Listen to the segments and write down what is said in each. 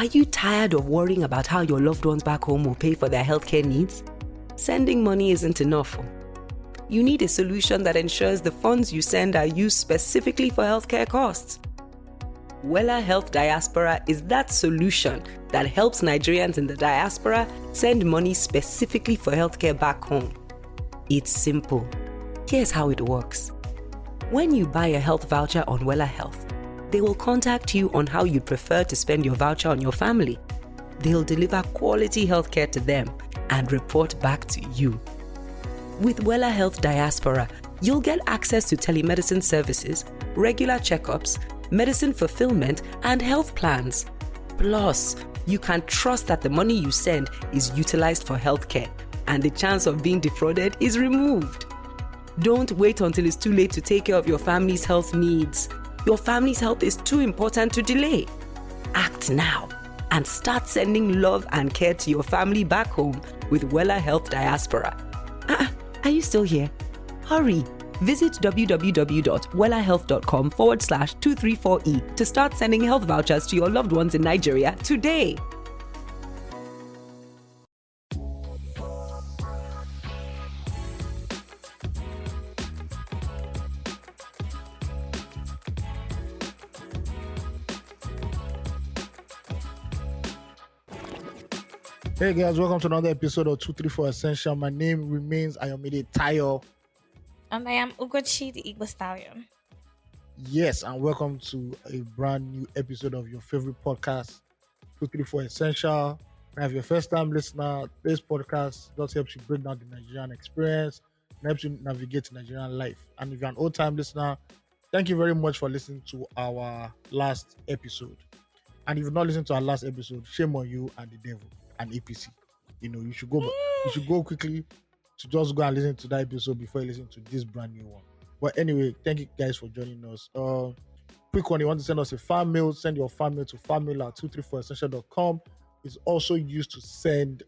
Are you tired of worrying about how your loved ones back home will pay for their healthcare needs? Sending money isn't enough. You need a solution that ensures the funds you send are used specifically for healthcare costs. WellaHealth Diaspora is that solution that helps Nigerians in the diaspora send money specifically for healthcare back home. It's simple. Here's how it works. When you buy a health voucher on WellaHealth, they will contact you on how you'd prefer to spend your voucher on your family. They'll deliver quality healthcare to them and report back to you. With WellaHealth Diaspora, you'll get access to telemedicine services, regular checkups, medicine fulfillment, and health plans. Plus, you can trust that the money you send is utilized for healthcare, and the chance of being defrauded is removed. Don't wait until it's too late to take care of your family's health needs. Your family's health is too important to delay. Act now and start sending love and care to your family back home with WellaHealth Diaspora. Are you still here? Hurry! Visit www.wellahealth.com/234E to start sending health vouchers to your loved ones in Nigeria today. Hey guys, welcome to another episode of 234 Essential. My name remains Ayomide Tayo. And I am Ugochi, the Igbo Stallion. Yes, and welcome to a brand new episode of your favorite podcast, 234 Essential. Now, if you're a first-time listener, this podcast just helps you break down the Nigerian experience and helps you navigate Nigerian life. And if you're an old-time listener, thank you very much for listening to our last episode. And if you've not listened to our last episode, shame on you and the devil and APC. You should go quickly to just go and listen to that episode before you listen to this brand new one. But anyway, thank you guys for joining us. Quick one, you want to send us a fan mail, send your fan mail to fanmail@234essential.com. It's also used to send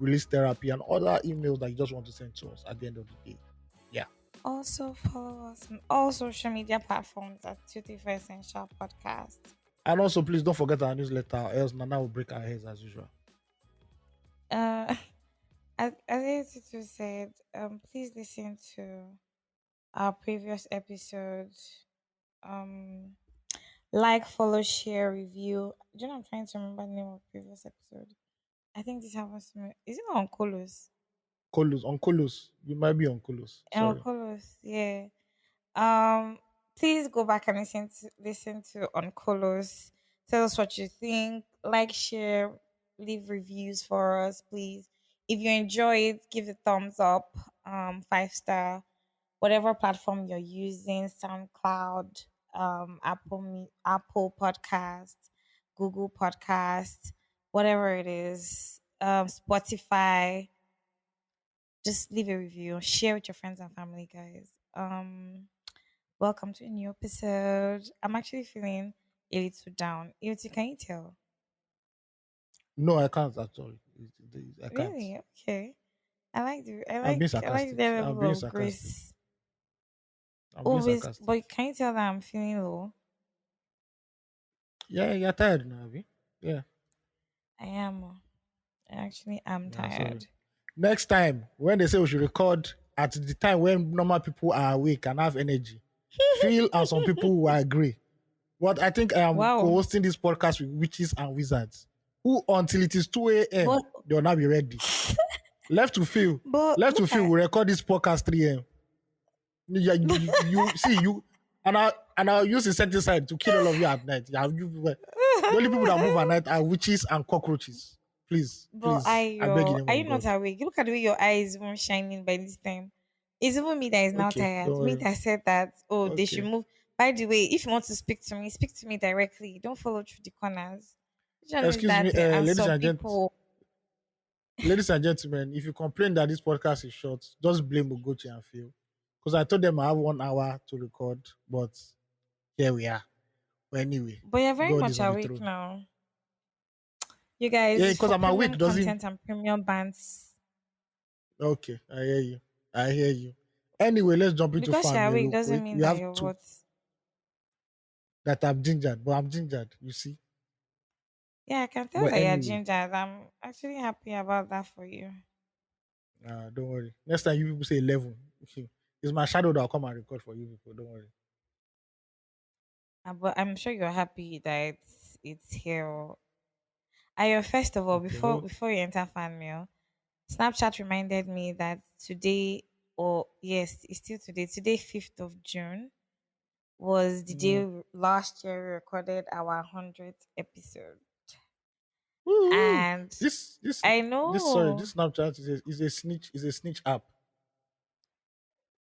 release therapy and other emails that you just want to send to us at the end of the day. Yeah. Also follow us on all social media platforms at 234 Essential Podcast. And also, please don't forget our newsletter, or else Nana will break our heads as usual. As AOT2 said, please listen to our previous episodes. Like, follow, share, review. Do you know I'm trying to remember the name of previous episode? I think this happens to me. Is it not on Colos? On Colos. You might be on Colos. On Sorry. Colos, yeah. Please go back and listen to on Colos. Tell us what you think. Like, share, leave reviews for us, please. If you enjoy it, give it thumbs up, 5-star, whatever platform you're using, SoundCloud, Apple Podcast, Google Podcast, whatever it is, Spotify. Just leave a review, share with your friends and family, guys. Welcome to a new episode. I'm actually feeling a little down. Yoti, can you tell? No, I can't at all. I can't. Really? Okay. I like I'm being the I like sarcastic. the I'm level being of sarcastic. grace. I'm being Always, sarcastic. but can you tell that I'm feeling low? Yeah, you're tired now, Abby. Yeah. I am. I actually am Yeah, sorry. tired. Next time, when they say we should record at the time when normal people are awake and have energy, Phil and some people will agree. But I think I am Wow. co-hosting this podcast with witches and wizards who, until it is 2 a.m., But they will not be ready. Left to Phil. but Left to look Phil, at we record this podcast 3 a.m. Yeah, you see you and I'll use insecticide to kill all of you at night. The only people that move at night are witches and cockroaches. Please, but I beg you. are you not awake? Look at the way your eyes even shining by this time. It's even me that is now Okay, tired. don't Me worry. that said that, oh, they should Okay. move. By the way, if you want to speak to me directly. Don't follow through the corners. You know Excuse me, that, and ladies some and people. ladies and gentlemen, if you complain that this podcast is short, just blame Ugochi and Phil. Because I told them I have 1 hour to record, but here we are. But anyway, But you're very God much is on the awake throne. now. You guys, Yeah, it's because for I'm awake, premium doesn't. content and premium bands. Okay, I hear you. Anyway, let's jump into Because you're fan mail awake real doesn't quick. mean We that have you're two what. that I'm gingered, but I'm gingered. You see, Yeah, I can tell But that you're anyway, ginger. I'm actually happy about that for you. don't worry. Next time you people say 11, it's my shadow that will come and record for you people. Don't worry. But I'm sure you're happy that it's here. First of all, Okay. before you enter fan mail, Snapchat reminded me that today, or yes, it's still today. Today, 5th of June, was the Mm. day last year we recorded our 100th episode, Woo! and This this I this sorry, know. this Snapchat is a snitch app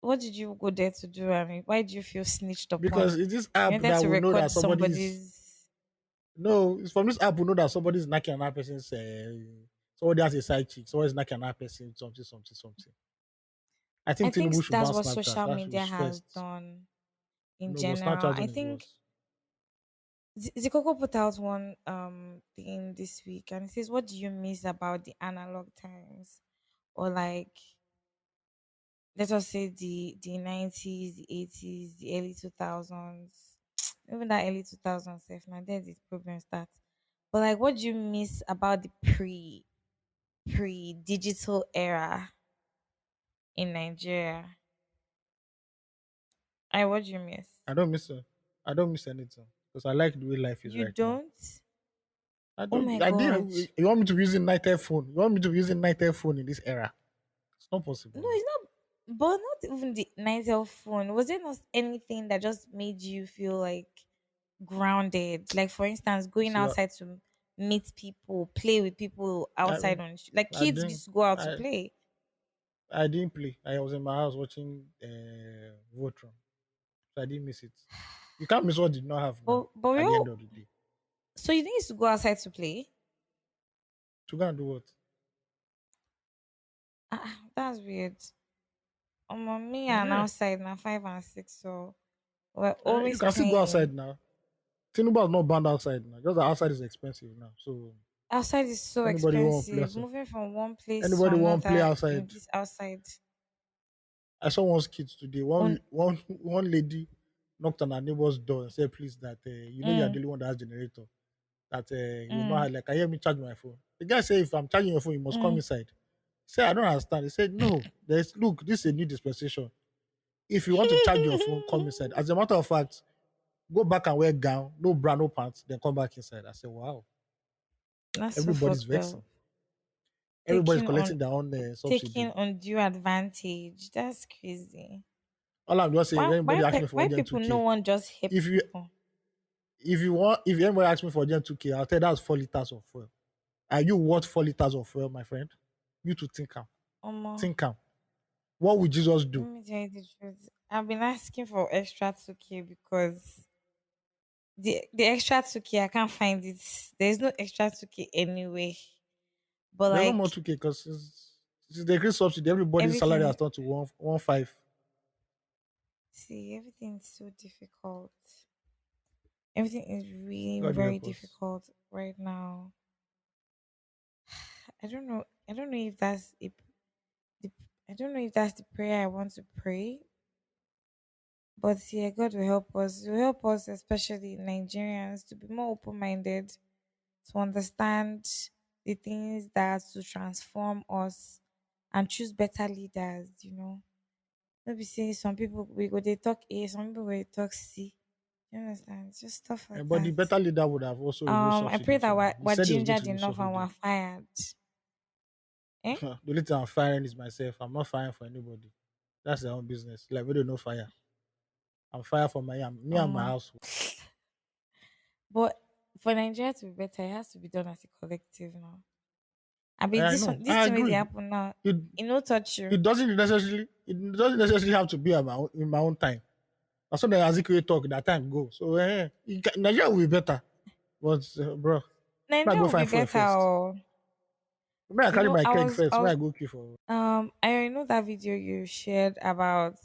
What did you go there to do? I mean, why did you feel snitched because upon? it's this You app wanted that to will know record that somebody is somebody's. no. It's from this app will know that somebody is knocking another person's. Somebody has a side chick. Somebody's knocking another person. Something, something, something. I I think think Tinubu should that's ban what Snapchat. social That should be media has first. done in No, but general. Snapchat I one is think worse. Zikoko put out one thing this week, and it says, "What do you miss about the analog times?" Or like, let us say the 90s, the 80s, the early 2000s, even that early 2000s. If now there the problem starts. But like, what do you miss about the pre digital era in Nigeria? I what do you miss? I don't miss it. I don't miss anything because I like the way life is You right now. don't? I Oh don't. my I god! didn't. You want me to be using night phone? You want me to be using night phone in this era? It's not possible No, now. it's not. But not even the nicer phone. Was there not anything that just made you feel like grounded? Like for instance, going See, outside to meet people, play with people I, outside on like I kids didn't. used to go out to I play. I didn't play. I was in my house watching Voltron, so I didn't miss it. You can't miss what you did not have now. But we At the end all of the day, so you didn't used to go outside to play? to go and do what? That's weird. Me and Yeah, outside now 5 and 6, so we're you always can still go outside playing. now. Tinubu has not banned outside now. Just that outside is expensive now. So Outside is so anybody want to play expensive. outside? Moving from one place to Anybody want to play another in outside? this outside. I saw one kid today. On One lady knocked on her neighbor's door and said, "Please, that you are the mm, only one that has generator. That you will not mm. have, like, can you hear me charge my phone?" The guy said, "If I'm charging your phone, you must come Mm. inside." He said, "I don't understand." He said, "No, there's look. This is a new dispensation. If you want to charge your phone, come inside. As a matter of fact, go back and wear gown, no bra, no pants, then come back inside." I said, "Wow, That's so everybody's fucked vexing. up. Everybody's Taking on collecting their own taking subsidy." undue advantage. That's crazy. All I'm just saying, if anybody asks me for Why urgent people no 2K, one just help if you people? if anybody asks me for urgent 2K, I'll tell you that's 4 liters of fuel. Are you worth 4 liters of fuel, my friend? You to think am. Um, Think am. What would Jesus let do? me tell you the truth. I've been asking for extra 2K because the extra 2K I can't find it. There's no extra 2K anyway. But There's no more like 2K because since the increase subsidy, everybody's salary has everything, turned to one five. see, everything's so difficult. Everything is really God will very help us. difficult right now. I don't know. I don't know if that's the I don't know if that's the prayer I want to pray. But yeah, God will help us. He will help us, especially Nigerians, to be more open minded, to understand the things that to transform us and choose better leaders, Maybe say some people we go they talk A, some people will talk C. You understand? Just stuff like But the that. better leader would have also removed I pray subsidy that too now. He we're said he was going to gingered remove enough and we're subsidy. fired. Eh? The only thing I'm firing is myself. I'm not firing for anybody. That's their own business. Like we don't know fire. I'm fire for me and my Um, house. but for Nigeria to be better, it has to be done as a collective now. I mean, I know. this I thing with the agree. happen now, It it no touch you. it doesn't necessarily have to be in my own time. As soon as Azikiwe talk, that time go. So Nigeria will be better. But bro, may I Nigeria go will be find fuel better. first. May I carry my I keg was first. May I go queue for. I know that video you shared about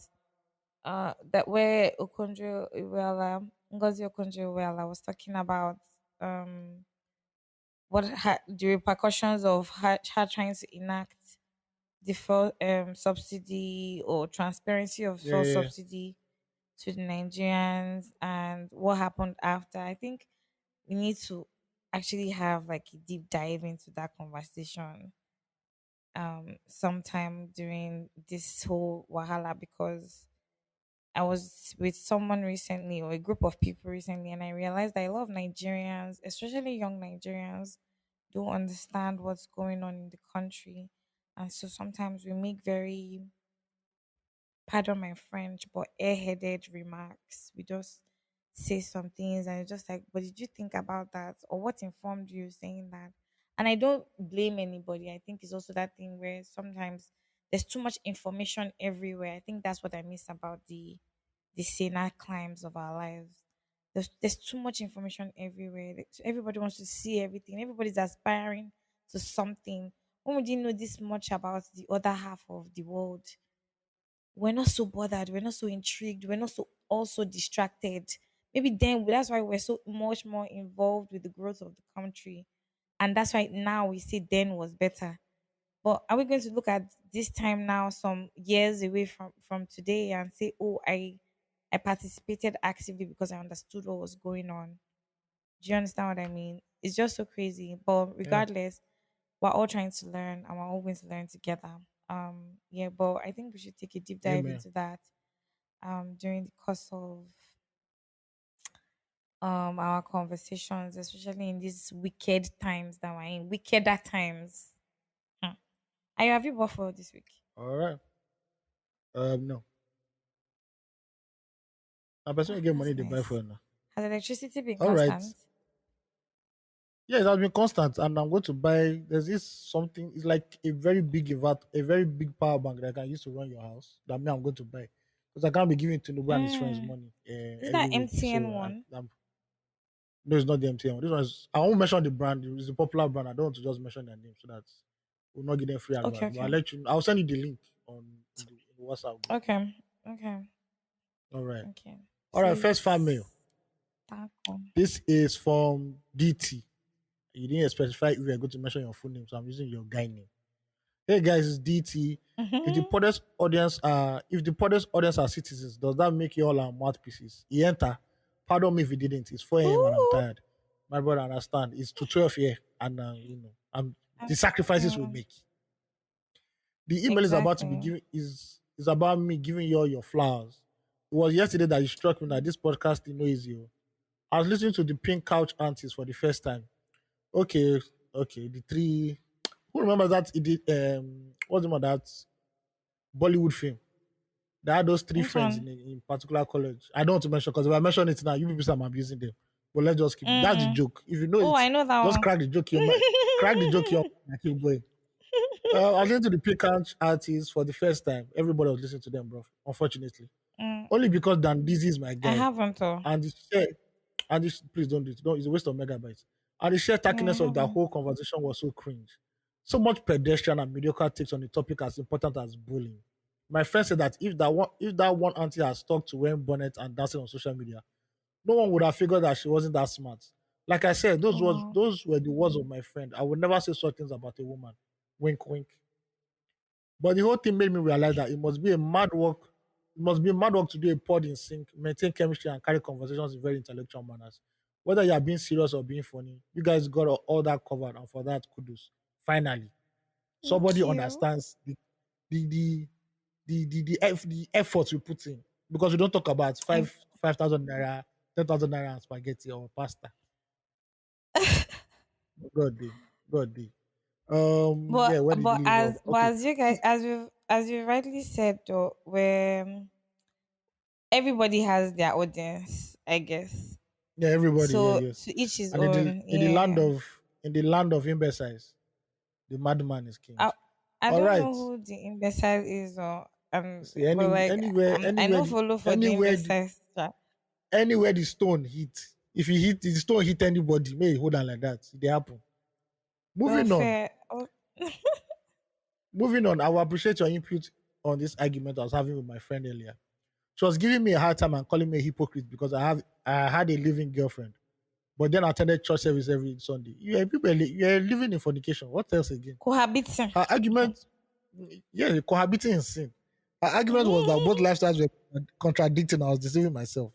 that where Okonjo Iweala Ngozi Okonjo Iweala was talking about the repercussions of her trying to enact the fuel subsidy or transparency of Yeah, fuel yeah, yeah. subsidy to the Nigerians and what happened after. I think we need to. actually have like a deep dive into that conversation sometime during this whole wahala, because I was with someone recently, or a group of people recently, and I realized that a lot of Nigerians, especially young Nigerians, don't understand what's going on in the country. And so sometimes we make very, pardon my French, but airheaded remarks. We just say some things and it's just like, but did you think about that? Or what informed you saying that? And I don't blame anybody. I think it's also that thing where sometimes there's too much information everywhere. I think that's what I miss about the Sena climbs of our lives. There's too much information everywhere. Everybody wants to see everything. Everybody's aspiring to something. When we didn't know this much about the other half of the world, we're not so bothered, we're not so intrigued, we're not so also distracted. Maybe then that's why we're so much more involved with the growth of the country. And that's why now we say then was better. But are we going to look at this time now, some years away from today, and say, oh, I participated actively because I understood what was going on? Do you understand what I mean? It's just so crazy. But Yeah. regardless, we're all trying to learn and we're all going to learn together. Yeah, but I think we should take a deep dive Amen. into that during the course of our conversations, especially in these wicked times that we're in. Wickeder times. Hmm. Have you bought for this week? All right. No. I person will get money That's to buy nice. for now. Has electricity been All right. constant? Yeah, it has been constant, and I'm going to buy. There's this something. It's like a very big a very big power bank that I can use to run your house. That me I'm going to buy because I can't be giving to Nubu and his friends Mm. money Is every that week. MTN So one? no, it's not the MTN one. This one is. I won't mention the brand. It's a popular brand. I don't want to just mention their name so that we'll not give them free Okay, advert. But I'll okay. let you. I'll send you the link in the WhatsApp group. Okay. Okay. All right. Okay. All right. First fan mail. Please. Thank you. This is from DT. You didn't specify if you are going to mention your full name, so I'm using your guy name. Hey guys, it's DT. Mm-hmm. If the podcast audience are citizens, does that make you all our mouthpieces? He enter. Pardon me if he didn't. It's 4 a.m. and I'm Ooh. tired. My brother understand. It's to 12 here, and I'm the sacrifices we Mm, make. The email is about to be exactly. given is about me giving you all your flowers. It was yesterday that it struck me that this podcast is no easy. Oh. I was listening to the Pink Couch Aunties for the first time. Okay, okay, the three. Who remembers that? It did. What's the name of that Bollywood film? They had those three Which friends one? in particular college. I don't want to mention because if I mention it now, you people say I'm abusing them. But let's just keep it. That's the Mm. joke. If you know Oh, it, I know that just one. crack the joke. Crack the joke. I keep going. I listened to the Picard artists for the first time. Everybody was listening to them, bro. Unfortunately, Mm, only because Dan Dizzy is my I guy, haven't though. and the share, please don't do it. Don't. It's a waste of megabytes. And the sheer Yeah, I tackiness of that haven't. whole conversation was so cringe. So much pedestrian and mediocre takes on a topic as important as bullying. My friend said that if that one auntie has stuck to wearing bonnet and dancing on social media, no one would have figured that she wasn't that smart. Like I said, Wow. those were the words of my friend. I would never say such things about a woman. Wink, wink. But the whole thing made me realize that it must be a mad work. It must be a mad work to do a pod in sync, maintain chemistry, and carry conversations in very intellectual manners. Whether you are being serious or being funny, you guys got all that covered, and for that, kudos. Finally, Thank somebody you. understands the the the effort we put in because we don't talk about I, 5,000 naira, 10,000 naira and spaghetti or pasta. God day, God day. Yeah, where did you leave off? Okay, as you guys, as you rightly said though, where everybody has their audience, I guess. yeah, everybody, yeah, So yes. to each his And own. in the land Yeah. of imbeciles, the madman is king. I, I All don't right. know who the imbecile is, or See, but like I know follow for the anywhere the imbeciles. Sha. anywhere the stone hit. If you hit the stone hit anybody, may hold on like that. It dey happen. Well, Moving on. fair. Oh, Moving on. I will appreciate your input on this argument I was having with my friend earlier. She was giving me a hard time and calling me a hypocrite because I had a living girlfriend, but then I attended church service every Sunday. You are living in fornication. What else again? cohabiting. Her argument, yeah, cohabiting in sin. Her argument was that both lifestyles were contradicting. I was deceiving myself.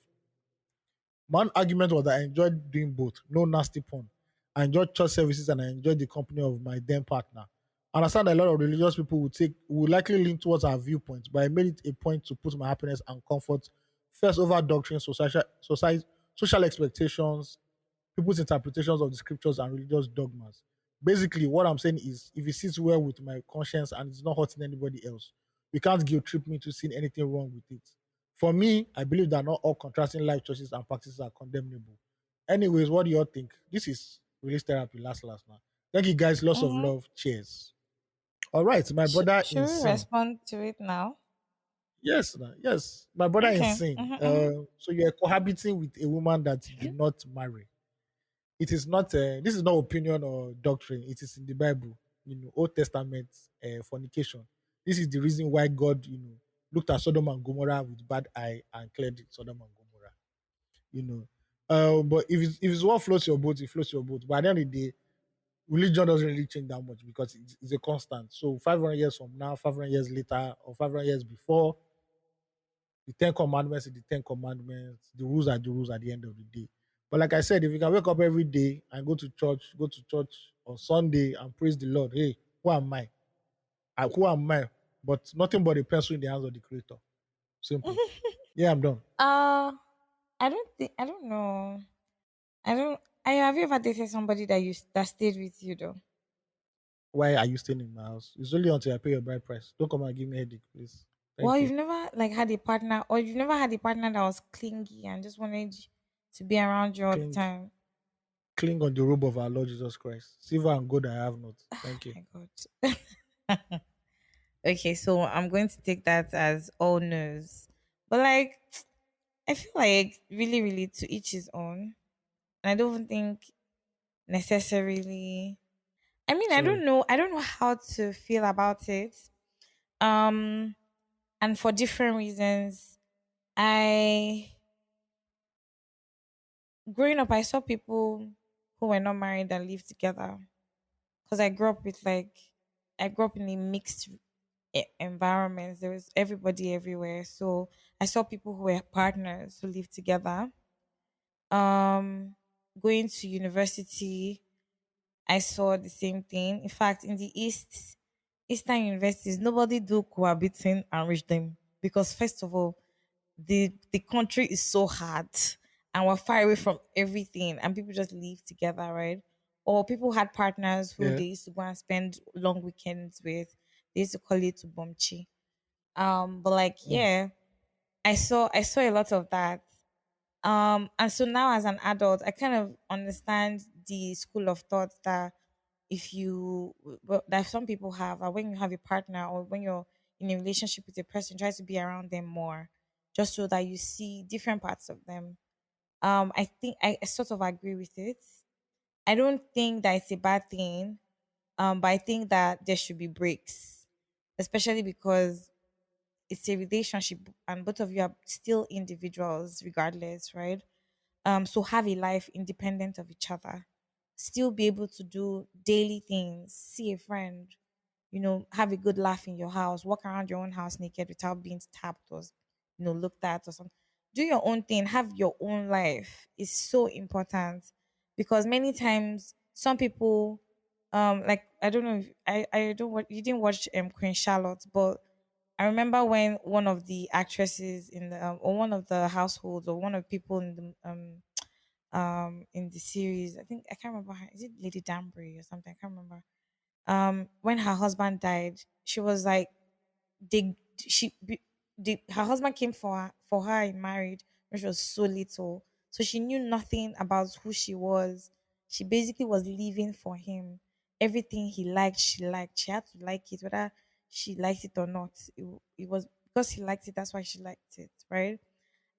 One argument was that I enjoyed doing both. No nasty porn. I enjoyed church services and I enjoyed the company of my then partner. I understand that a lot of religious people would likely lean towards our viewpoint, but I made it a point to put my happiness and comfort first over doctrine, social expectations, people's interpretations of the scriptures and religious dogmas. Basically, what I'm saying is if it sits well with my conscience and it's not hurting anybody else, you can't guilt trip me to seeing anything wrong with it. For me, I believe that not all contrasting life choices and practices are condemnable. Anyways, what do you all think? This is release therapy last now. Thank you guys. Lots of Mm-hmm. love. Cheers. All right, my brother Should we insane. respond to it now? Yes, yes, my brother Okay. insane. Mm-hmm, mm-hmm. So you're cohabiting with a woman that you did not marry. It is not. This is not opinion or doctrine. It is in the Bible. Old Testament fornication. This is the reason why God, looked at Sodom and Gomorrah with bad eye and cleared Sodom and Gomorrah. You know, but if it's what floats your boat, it floats your boat. But at the end of the day, religion doesn't really change that much because it's a constant. So 500 years from now, 500 years later, or 500 years before, the Ten Commandments is the Ten Commandments. The rules are the rules at the end of the day. But like I said, if you can wake up every day and go to church on Sunday and praise the Lord, hey, who am I? Who am I? But nothing but a pencil in the hands of the Creator. Simple. Yeah, I'm done. I don't know. I don't. I have you ever dated somebody that stayed with you though? Why are you staying in my house? It's only until I pay your bride price. Don't come and give me a headache, please. Well, Thank you. you've never like had a partner, or you've never had a partner that was clingy and just wanted to be around you all the Cling, time. cling on the robe of our Lord Jesus Christ. Silver and gold I have not. Thank you. My God. Okay, so I'm going to take that as all news. But like, I feel like really, really to each his own. And I don't think necessarily. I mean, I Sorry. don't know. I don't know how to feel about it. Um, and for different reasons, I growing up, I saw people who were not married and lived together. Because I grew up in a mixed environment. There was everybody everywhere. So I saw people who were partners who lived together. Um, Going to university, I saw the same thing. In fact, in the Eastern universities, nobody do cohabiting and reach them because first of all, the country is so hard and we're far away from everything and people just live together, right? Or people had partners who Yeah. they used to go and spend long weekends with. They used to call it to bomchi. But like Mm. yeah, I saw a lot of that. And so now as an adult, I kind of understand the school of thought that if you well, that some people have when you have a partner or when you're in a relationship with a person, try to be around them more, just so that you see different parts of them. I think I sort of agree with it. I don't think that it's a bad thing. But I think that there should be breaks, especially because it's a relationship and both of you are still individuals regardless, right? So have a life independent of each other, still be able to do daily things, see a friend, have a good laugh in your house, walk around your own house naked without being tapped or looked at or something. Do your own thing, have your own life is so important because many times some people like I don't know if I don't what you didn't watch Queen Charlotte, but I remember when one of the actresses in the or one of the households or one of the people in the series, I think I can't remember her, is it Lady Danbury or something? I can't remember. When her husband died, she was like they she be- her husband came for her in marriage when she was so little, so she knew nothing about who she was. She basically was living for him. Everything he liked, she liked. She had to like it, whether she liked it or not. It was because he liked it. That's why she liked it, right?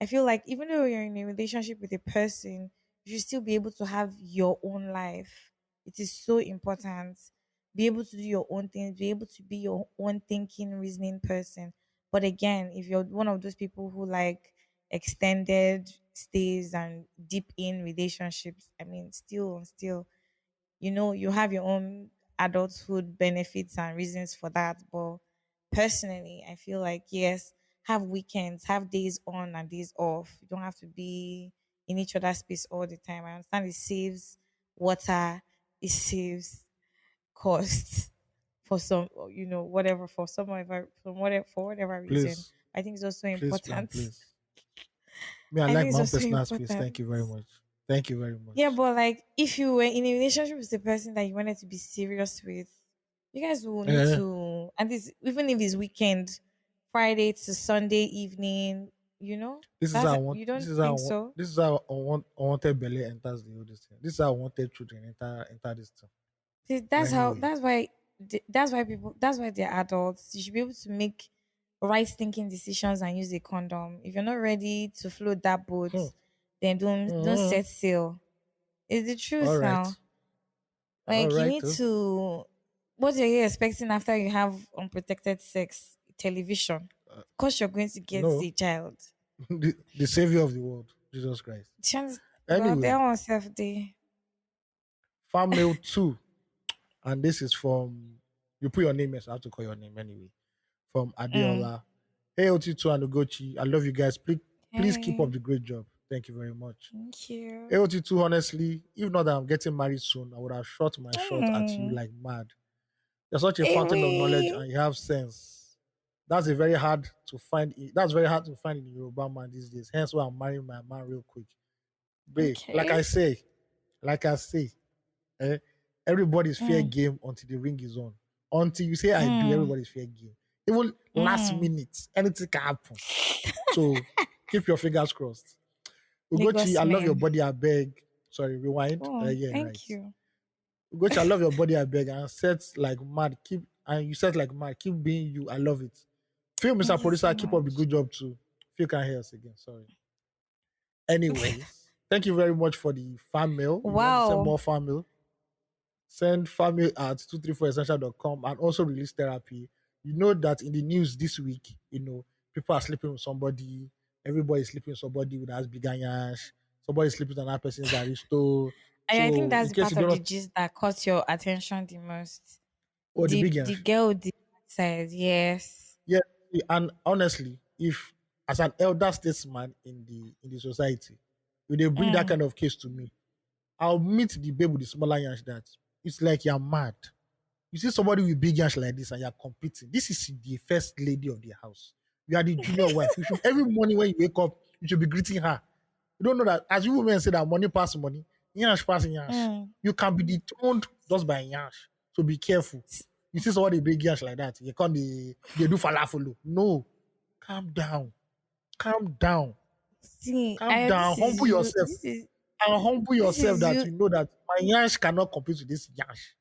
I feel like even though you're in a relationship with a person, you should still be able to have your own life. It is so important. Be able to do your own things, be able to be your own thinking, reasoning person. But again, if you're one of those people who like extended stays and deep in relationships, I mean, still, you have your own adulthood benefits and reasons for that. But personally, I feel like yes, have weekends, have days on and days off. You don't have to be in each other's space all the time. I understand it saves water, it saves costs for some, whatever, for some whatever, for whatever reason. Please, I think it's also please, madam, important. please. Me, I I like think it's my own also personal space. important. Thank you very much. Thank you very Yeah, much. but like if you were in a relationship with the person that you wanted to be serious with, you guys will need Eh, to, and this even if it's weekend, Friday to Sunday evening, this is that's how I want. you This don't is how I think want. so? This is how unwanted belly enters the oldest thing. This is how unwanted children enter this thing. See, But that's how. anyway, That's why they're adults. You should be able to make right thinking decisions and use a condom. If you're not ready to float that boat, hmm, then don't hmm, set sail. It's the all truth now. right, all Like you right. need to. What are you expecting after you have unprotected sex? Television. Of course, you're going to get No, a child. the savior of the world, Jesus Christ. Chance, well, Anyway, that one self day. fan mail two, and this is from you put your name. Yes, I have to call your name anyway. From Mm. Adeola. AOT2 and Ugochi. I love you guys. Please keep up Hey, the great job. Thank you very much. thank you. AOT2, honestly, if not that I'm getting married soon, I would have shot my shot at you Mm. like mad. You're such a fountain of knowledge Amy. and you have sense. That's a very hard to find. That's very hard to find in a Yoruba man these days. Hence why I'm marrying my man real quick. Babe, Okay. like I say, eh, everybody's fair Mm. game until the ring is on. Until you say I do, Mm. everybody's fair game. Even last Mm. minute, anything can happen. So keep your fingers crossed. Ugochi, Lagos I love your men. body. I beg. Sorry, rewind. Oh, Yeah, right. thank you. Ugochi, I love your body. I beg. And set like mad. You set like mad. Keep being you. I love it. Phil, Mr. Thank you so Producer, keep up the much. good job too. Phil can hear us again. Sorry. Anyways, thank you very much for the fan mail. If you want to send Wow. more fan mail, send fan mail at 234essential.com and also release therapy. You know that in the news this week, people are sleeping with somebody, everybody is sleeping with somebody with as big yash, somebody is sleeping with another person's aristo. I think So that's in the case part you don't of the know, gist that caught your attention the most. oh, the big The yash. girl with the side, yes. Yeah, and honestly, if as an elder statesman in the society, if they bring that Mm. kind of case to me, I'll meet the babe with the smaller yash that it's like you're mad. You see somebody with big yash like this and you're competing. This is the first lady of the house. You are the junior wife. You should every morning when you wake up, you should be greeting her. You don't know that as you women say that money pass money, yash pass yash. Mm. You can be dethroned just by yash. So be careful. You see somebody big yash like that, you can't they do falafel. No, calm down, calm down, See, calm down. this is Humble you. yourself and humble This yourself is that you. you know that my yash cannot compete with this yash.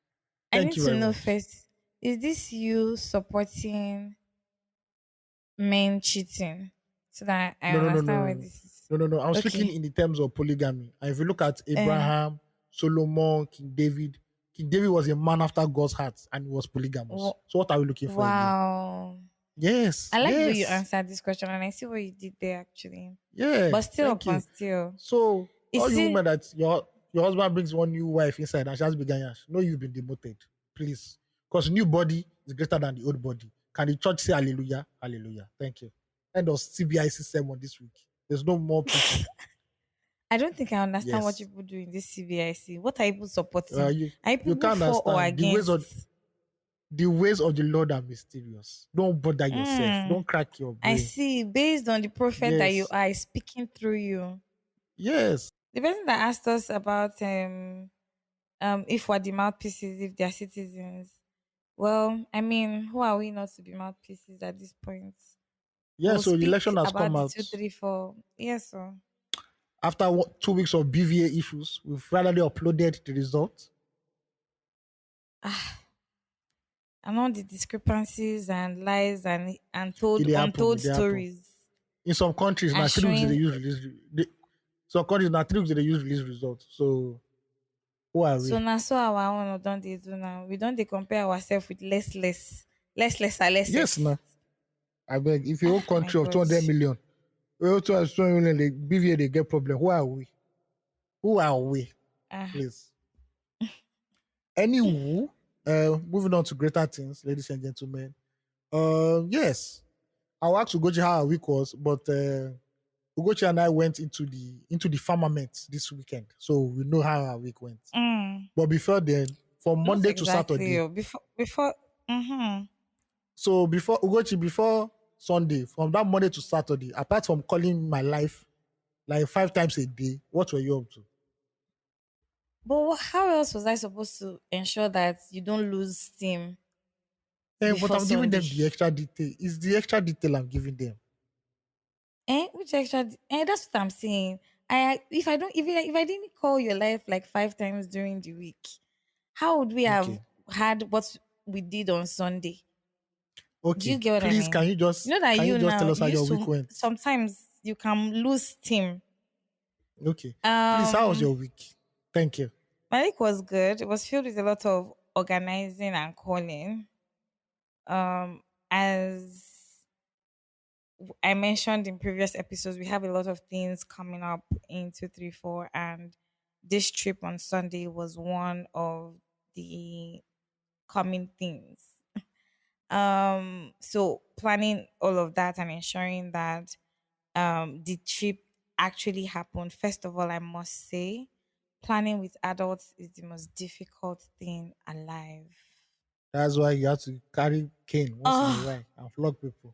I Thank need you to very know much. first. Is this you supporting men cheating? So that I No, no, no, no, understand no, where no, this is. no, no, no. I'm speaking Okay. in the terms of polygamy. And if you look at Uh, Abraham, Solomon, King David was a man after God's heart and he was polygamous. w- So what are we looking for again? wow. Yes, I like the way you yes, answered this question, and I see what you did there actually. yeah. But still, Thank upon you. still, So it's all you still. women that your husband brings one new wife inside and she has begun yash, no, you've been demoted, please, because new body is greater than the old body. Can the church say hallelujah? Hallelujah. Thank you. End of CBIC sermon this week. There's no more preaching. I don't think I understand what Yes. people do in this CBIC. What are people uh, supporting? you Are you people can't for or understand against? the ways of the Lord are mysterious. Don't bother yourself. Mm, Don't crack your I brain. see. Based on the prophet that you Yes, are is speaking through you. yes, The person that asked us about if we're the mouthpieces, if they're citizens. Well, I mean, who are we not to be mouthpieces at this point? yeah. We'll So the speak election has about come the out 234. Yes, sir. after 2 weeks of BVA issues. We've finally uploaded the result. Ah, and all the discrepancies and lies and It untold dey happen. untold It dey happen. stories In some countries, are now 3 weeks they showing. use release. Some countries now 3 weeks they use release results. So who are So we? now so our own don't they do now. We don't they compare ourselves with less and Yes, less. now I beg. If your whole Ah my country of god. 200 million, we also have 200 million, the BVA they get problem. Who are we? Who are we? Ah. Please. Anywho, moving on to greater things, ladies and gentlemen. Yes, I'll ask Ugoji how our week was, but Ugochi and I went into the firmament this weekend, so we know how our week went. Mm, But before then, from not Monday to exactly. Saturday, Oh. Before. Mm-hmm. so before Ugochi, before Sunday, from that Monday to Saturday, apart from calling my life like 5 times a day, what were you up to? But how else was I supposed to ensure that you don't lose steam But before I'm giving Sunday? them the extra detail. It's the extra detail I'm giving them. Which extra? That's what I'm saying. If I don't, if I didn't call your life like 5 times during the week, how would we have Okay. had what we did on Sunday? Do you Okay. get what I Please, mean? You know that can you you just now tell us you how your used week to went? sometimes you can lose steam. Okay. Please, how was Um, your week? Thank you. my week was good. It was filled with a lot of organizing and calling. Um, as I mentioned in previous episodes, we have a lot of things coming up in 234, and this trip on Sunday was one of the coming things. So planning all of that and ensuring that the trip actually happened. First of all, I must say, planning with adults is the most difficult thing alive. That's why you have to carry cane once in a Oh, while and flog people.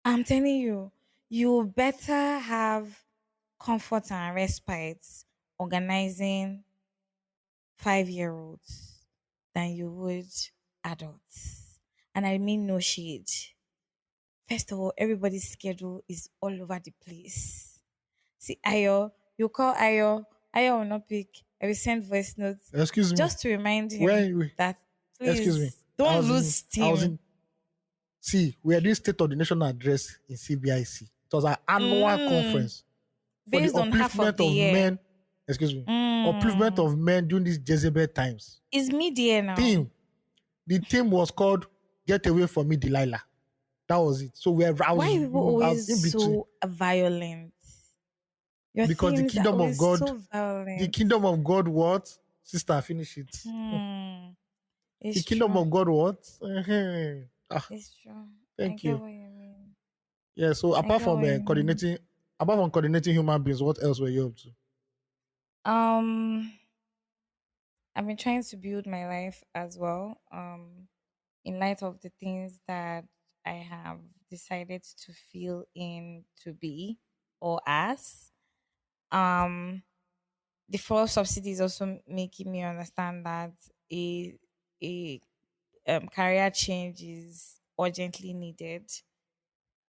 I'm telling you, you better have comfort and respite organizing 5-year-olds than you would adults. And I mean no shade. First of all, everybody's schedule is all over the place. See, Ayo, you call Ayo, Ayo will not pick. I will send voice notes Excuse me. just to remind him Where we that excuse me. please don't lose I was steam. in see, we are doing State of the Nation address in CBIC. It was our annual Mm, conference for the based on half of upliftment the of year. men, excuse me, upliftment Mm, of men during these Jezebel times. is mid-year now. Theme. The theme was called Get Away From Me, Delilah. That was it. So Why are people I was always in between so violent? Your because themes are always so the violent. kingdom of God, what? Sister, finish it. Hmm. The It's kingdom true. of God, what? Ah, It's true. I thank get you. what you mean. Yeah. So I get what you mean. apart from coordinating human beings, what else were you up to? Um, I've been trying to build my life as well. In light of the things that I have decided to feel in to be or as. Um, the fuel subsidy is also making me understand that a career change is urgently needed.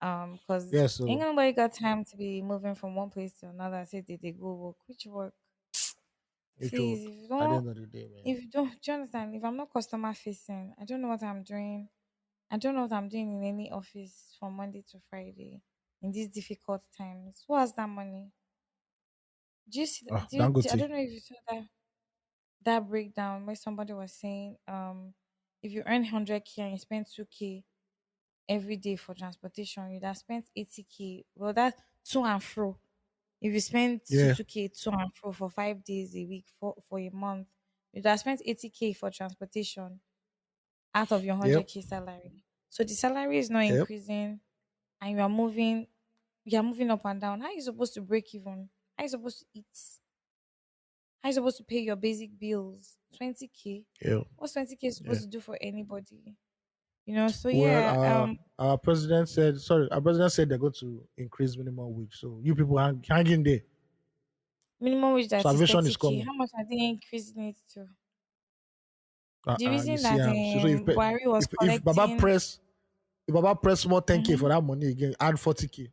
Because Yeah. ain't So nobody got time to be moving from one place to another and say they go work. Which work? it Please, work at the end of the day, man. if you don't, do you understand? If I'm not customer facing, I don't know what I'm doing. I don't know what I'm doing in any office from Monday to Friday in these difficult times. Who has that money? Do you see? Ah, I Dangote. don't know if you saw that breakdown where somebody was saying, if you earn 100K and you spend 2K every day for transportation, you'd have spent 80K. Well, that's to and fro. If you spend Yeah. 2K to and fro for 5 days a week for a month, you'd have spent 80K for transportation out of your Yep. 100K salary. So the salary is not Yep. increasing and you're moving up and down. How are you supposed to break even? How are you supposed to eat? How are you supposed to pay your basic bills? 20K? Yep. What's 20K Yeah. supposed to do for anybody? You know, so Well, yeah, our president said they're going to increase minimum wage. So you people hang in there. minimum wage that is Salvation is 30K. coming. How much are they increasing it to? The You reason see, that so Buhari was collecting if Baba press more 10K for Mhm. that money again, add 40K.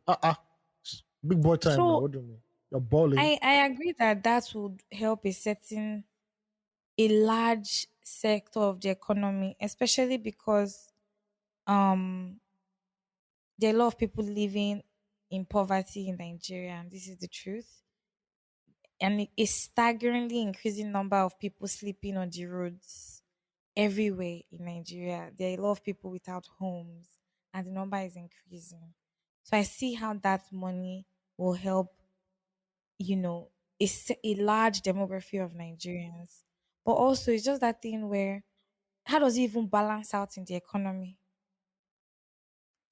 Big boy time now. So What do you mean? You're balling. I agree that that would help a large sector of the economy, especially because um there are a lot of people living in poverty in Nigeria, and this is the truth. And a staggeringly increasing number of people sleeping on the roads everywhere in Nigeria. There are a lot of people without homes, and the number is increasing. So I see how that money will help, a large demography of Nigerians. But also, it's just that thing where how does it even balance out in the economy?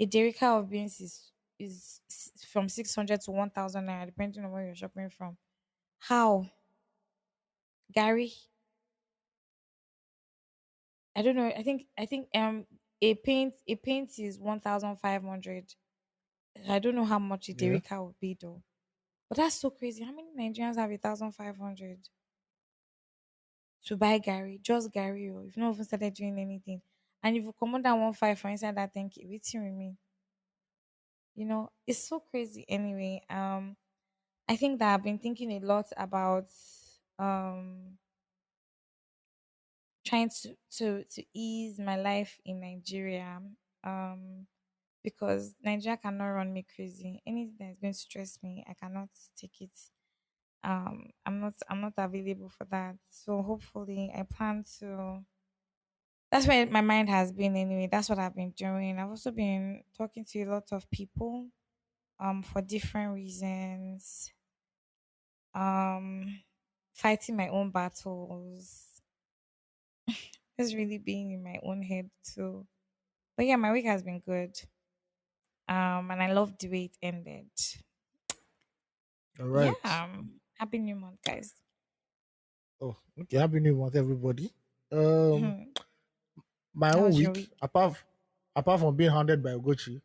A derica of beans is from 600 to 1,000 naira, depending on where you're shopping from. How, Gary? I don't know. I think a paint is 1,500. I don't know how much a Yeah. derica would be though. But that's so crazy. How many Nigerians have 1,500 to buy Gary? Just Gary, or you've not even started doing anything. And if you come on that 1,500 for inside that 10K, waiting with me. It's so crazy anyway. I think that I've been thinking a lot about um trying to ease my life in Nigeria. Um because Nigeria cannot run me crazy. Anything that is going to stress me, I cannot take it. I'm not available for that. So hopefully I plan to that's where my mind has been anyway. That's what I've been doing. I've also been talking to a lot of people for different reasons. Um Fighting my own battles. Just really being in my own head too. But yeah, my week has been good. And I love the way it ended. All Yeah. right. Happy new month, guys. Oh, okay. Happy New Month, everybody. Um, my How own was your week, week? apart from being hounded by Ugochi,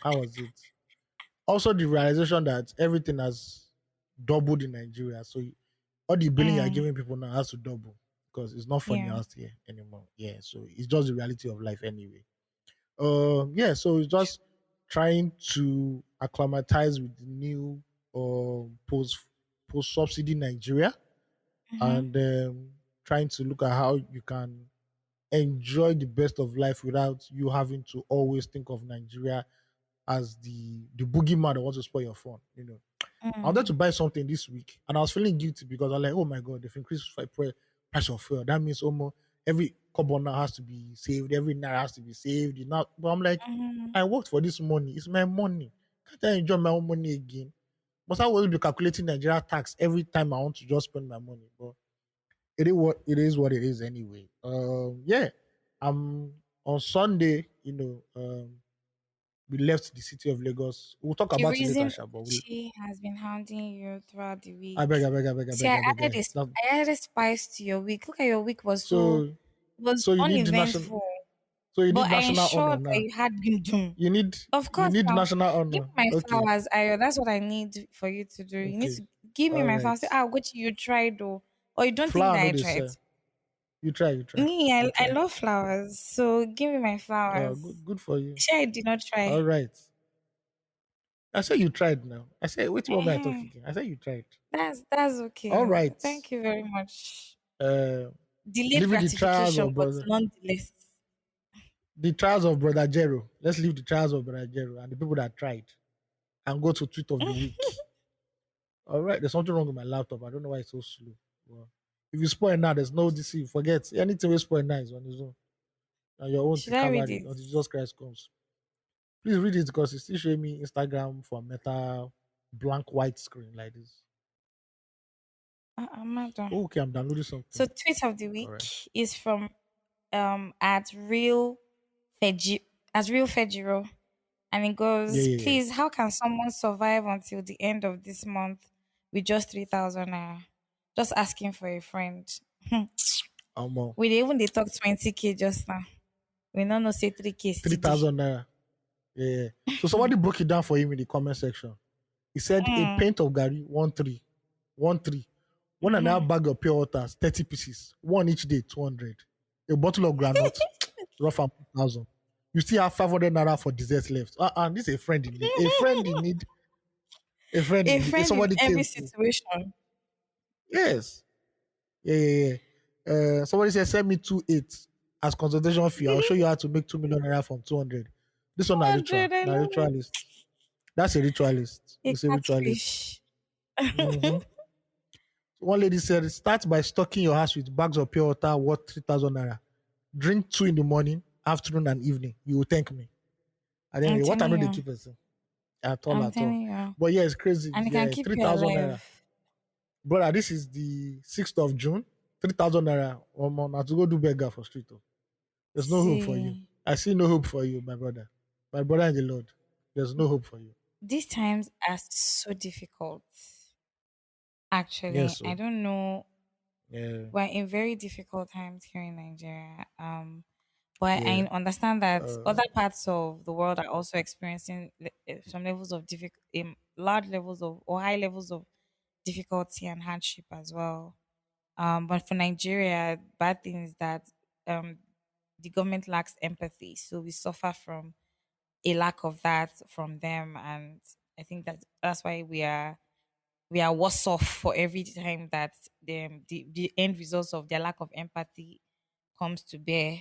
how was it? Also, the realization that everything has doubled in Nigeria. So all the billing you're Mm, giving people now has to double because it's not funny yeah. out here anymore. Yeah, so it's just the reality of life anyway. Yeah, so it's just trying to acclimatize with the new post subsidy Nigeria Mm-hmm. and trying to look at how you can enjoy the best of life without you having to always think of Nigeria as the boogeyman that wants to spoil your phone. I wanted Mm, to buy something this week and I was feeling guilty because I'm like, oh my god, they've increased price of fuel. That means almost every kobo now has to be saved, every naira has to be saved. But I'm like, mm-hmm. I worked for this money. It's my money. Can't I enjoy my own money again? Must I always be calculating Nigeria tax every time I want to just spend my money? But what it is anyway. Yeah. On Sunday, we left the city of Lagos. We'll talk The about it later, reason Sha, but she has been hounding you throughout the I beg, week. I beg, I beg, I See, beg, I I beg. added a, I added spice to your week. Look at your week was So was so you need the national uneventful. so you need But I national honor ensured that now. you had been done. You need Of you course need now. national Give honor. me my Okay. flowers, Ayo. That's what I need for you to do. You need Okay. to give me All my right. flowers. Say, what you tried though. Or you don't think Flower that no I they tried. sell. You try, you try. Me, You I try. love flowers. So give me my flowers. Good for you. Sure, I did not All try. right. I said you tried now. I said, wait, what am I uh talking? I said you tried. That's All okay. right. Thank you very much. Uh, Delayed leaving the trials gratification, of but brother, nonetheless. the trials of brother Jero. Let's leave the trials of brother Jero and the people that tried and go to tweet of the week. All right, there's something wrong with my laptop. I don't know why it's so slow. Well, if you spoil now, there's no DC. Forget anything we spoil now is on his own. And your own Should I read recovery it? until Jesus Christ comes. Please read it because it's still showing me Instagram for meta blank white screen like this. I'm not done. Oh, okay, I'm downloading So something. tweet of the All week right. is from at Fedgi real Fedgiro, and it Yeah, goes, yeah, yeah. please, how can someone survive until the end of this month with just 3,000 naira? Just asking for a friend. Um, We dey even they talk 20K just now. We don't know say 3K three steady. thousand naira. Yeah, yeah. So somebody broke it down for him in the comment section. He said a Mm, paint of Gary, 1 3. One and a half mm-hmm. bag of pure water, 30 pieces. One each day, 200. A bottle of granite, rough and 1,000. You still have 500 naira for dessert left. This is a friend in need. A friend in need. A friend A in need. If friend in somebody every came to. situation. Yes. Yeah, yeah, yeah. Somebody said, send me 2.8 as consultation fee. I'll show you how to make 2 million naira from 200. This one, a ritual. 200, I Now, love it. ritualist. That's a ritualist. A It's a ritualist. catfish. Mm-hmm. One lady said, start by stocking your house with bags of pure water worth 3,000 naira. Drink two in the morning, afternoon, and evening. You will thank me. At the end of I'm the day, what I telling know the you. cheap person at all, I'm at all. telling you. But yeah, it's crazy. And it can Yeah, keep you 3,000 naira. alive. Brother, this is the 6th of June. 3,000 naira. Now to go do beggar for street. Oh. There's no hope for you. See. I see no hope for you, my brother. My brother in the Lord. There's no hope for you. These times are so difficult. Yes, Actually, I so don't know. yeah, We're in very difficult times here in Nigeria. But yeah. I understand that Uh, other parts of the world are also experiencing some levels of large levels of or high levels of difficulty and hardship as well. But for Nigeria, bad thing is that um, the government lacks empathy, so we suffer from a lack of that from them, and I think that's why we are worse off for every time that the end results of their lack of empathy comes to bear.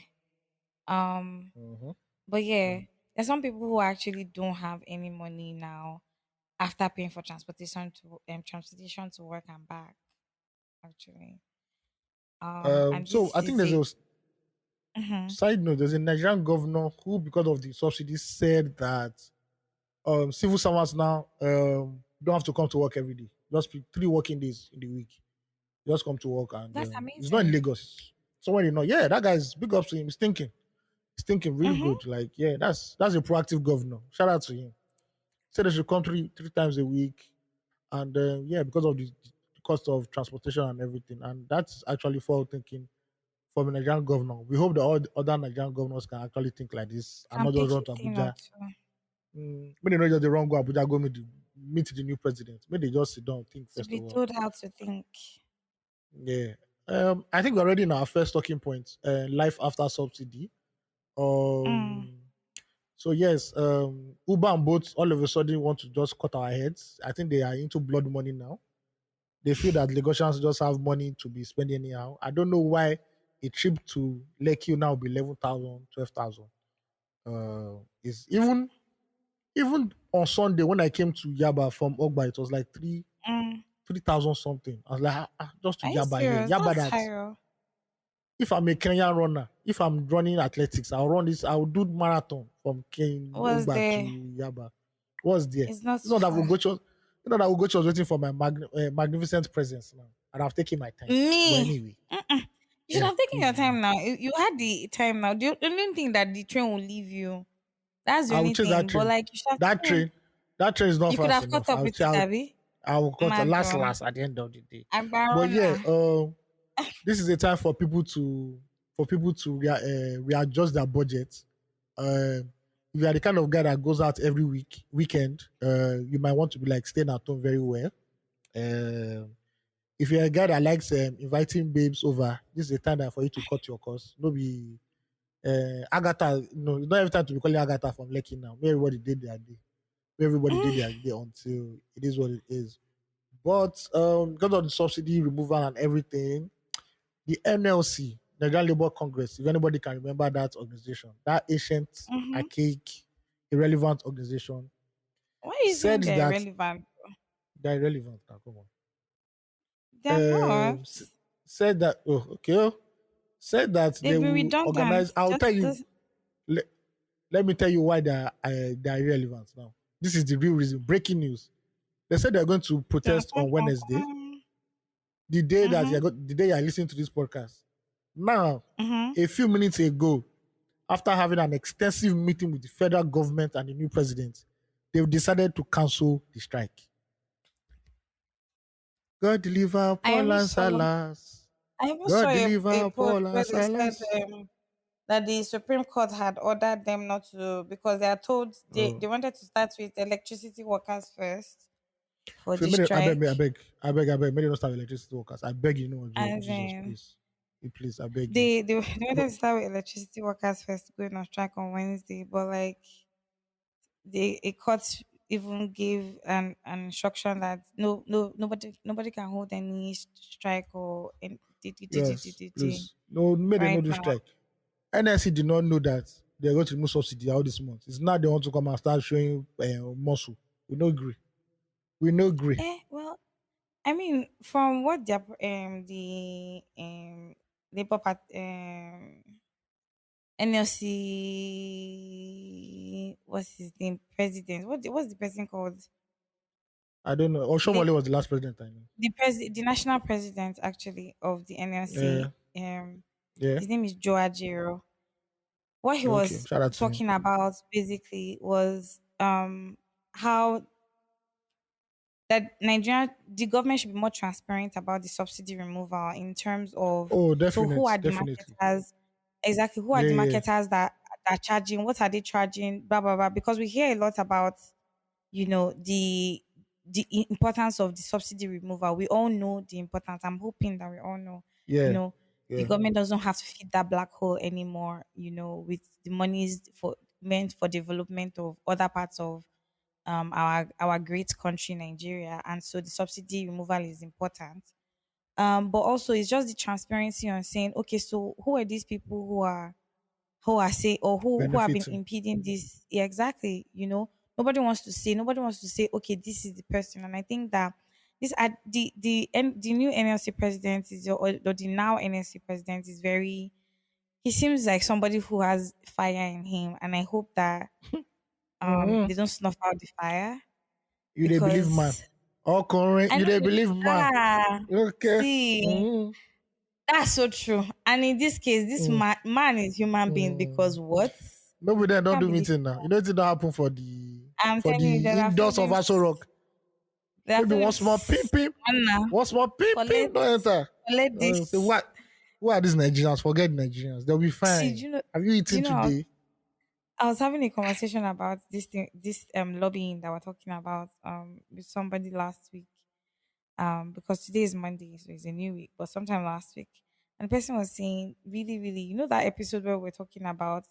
Um, mhm. but yeah, there's some people who actually don't have any money now after paying for transportation to work and back. Actually, and So this I think is there's a a mhm. side note. There's a Nigerian governor who, because of the subsidies, said that civil servants now don't have to come to work every day. Just 3 working days in the week. Just come to work, and That's he's not in amazing. Lagos. Somewhere you know, yeah, that guy's big ups to him. He's thinking really Mm-hmm. good. Like, yeah, that's a proactive governor. Shout out to him. Said they should come three times a week, and yeah, because of the cost of transportation and everything, and that's actually forward thinking from a Nigerian governor. We hope that all the other Nigerian governors can actually think like this and Can not just pick run a to thing or Abuja. two Maybe they not just the wrong go Abuja go meet the new president. Maybe they just sit down think to first be of all. told how to think. Yeah. I think we're already in our first talking point. Life after subsidy. Mm, Um. So yes, Uber and Bolt all of a sudden want to just cut our heads. I think they are into blood money now. They feel that Lagosians just have money to be spending anyhow. I don't know why a trip to Lekki now be 11,000, 12,000. Is even on Sunday when I came to Yaba from Ogba, it was like mm. 3,000 something. I was like, just to Are you Yaba here. serious? Yaba That's that higher. if I'm a Kenyan runner, if I'm running athletics, I'll run this, I'll do marathon from Ken Was Ogba to there? Yaba. What's there? It's not It's too not that far. Ugochi was waiting for my magnificent presence now. And I've taken my time. But Me. anyway, Mm-mm. You should yeah, have taken your please now. time now. You had the time now. The only thing that the train will leave you. That's the I will only chase that thing. But train. like you should have That taken. train, that train is not You could fast have caught enough. up with it, Abby. I will cut the last Madam. last at the end of the day. But yeah, Agbarona. this is a time for people to readjust their budget. If you are the kind of guy that goes out every weekend, you might want to be like staying at home very well. Um, if you're a guy that likes inviting babes over, this is a time that for you to cut your costs. No be Agatha. No, it's not every time to be calling Agatha from Lekki now. May everybody did their day. May everybody did their day until it is what it is. But because of the subsidy removal and everything, the NLC, Nigerian Labour Congress, if anybody can remember that organization, that ancient, Mm-hmm. archaic, irrelevant organization, Why are you said saying they're that irrelevant? they're irrelevant now. Come They're on. not. Said that, oh, okay, said that They'll they be will redundant. organize. I'll tell Just you, this. let, let me tell you why they're irrelevant now. This is the real reason. Breaking news. They said they're going to Dun, protest dun, on dun, Wednesday, dun. the Mm-hmm. day you're listening to this podcast. Now, Mm-hmm. a few minutes ago, after having an extensive meeting with the federal government and the new president, they've decided to cancel the strike. God deliver I Paul even and saw Silas. I even saw God a deliver post Paul where and they said Silas. that the Supreme Court had ordered them not to because they are told Oh, they wanted to start with electricity workers first for if you the made it, strike. I beg, may they not start electricity workers. I beg you, no, And Jesus, then please. Please, I beg you. they But wanted to start with electricity workers first going on strike on Wednesday, but like a court even gave an instruction that nobody can hold any strike or yes, please. No, may they right not do now. strike. NLC did not know that they're going to remove subsidy all this month. It's now they want to come and start showing muscle. We no agree. We no agree. Well, I mean, from what the Labour Part NLC, what's his name, president? What's the person called? I don't know. The Oshomole was the last president I know. the national president actually of the Yeah, NLC. yeah. His name is Joe Ajero. What he Okay. was Shout out to him. talking about basically was how that Nigeria, the government should be more transparent about the subsidy removal in terms of, Oh, so who are the definitely. marketers, exactly, who are Yeah, the yeah, marketers that are charging, what are they charging, blah blah blah, because we hear a lot about, the importance of the subsidy removal. We all know the importance. I'm hoping that we all know, you yeah, know the yeah. government doesn't have to feed that black hole anymore, with the monies for meant for development of other parts of our great country Nigeria. And so the subsidy removal is important. But also it's just the transparency on saying, okay, so who are these people who are say, or who have been Benefiting. impeding this? Yeah, exactly. Nobody wants to say, okay, this is the person. And I think that the new NLC president or the now NLC president is very, he seems like somebody who has fire in him, and I hope that Mm-hmm. they don't snuff out the fire, You they believe man. because All current, I you know they believe man. Okay. see, Mm-hmm. that's so true. And in this case, this Mm, man is human being, mm. because what? Nobody then don't Can't do believe meeting now. You know it don't happen for the I'm telling you, there are indoors of Aso films. Rock. There are Maybe one small pim films. pim, Anna, one small pim pim, collect, don't enter. collect Say this. what? Who are these Nigerians? Forget Nigerians. They'll be See, fine. Have you do eaten you know, today? I was having a conversation about this thing, this lobbying that we're talking about with somebody last week. Because today is Monday, so it's a new week, but sometime last week. And the person was saying, really, really, that episode where we're talking about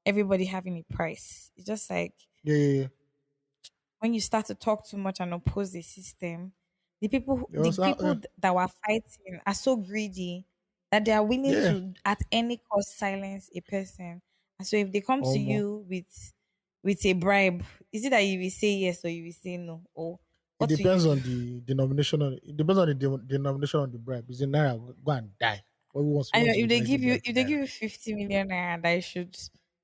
everybody having a price. It's just like Yeah, yeah, yeah. when you start to talk too much and oppose the system, the people You the understand? people that were fighting are so greedy that they are willing Yeah. to at any cost silence a person. And so if they come to Almost. you with a bribe, is it that you will say yes or you will say no? Or It what will you depends do? on the denomination. It depends on the denomination of the bribe. Is it naira? Go and die. What I know wants to if be they trying to give you bribe if in they naira? give you 50 million naira that I should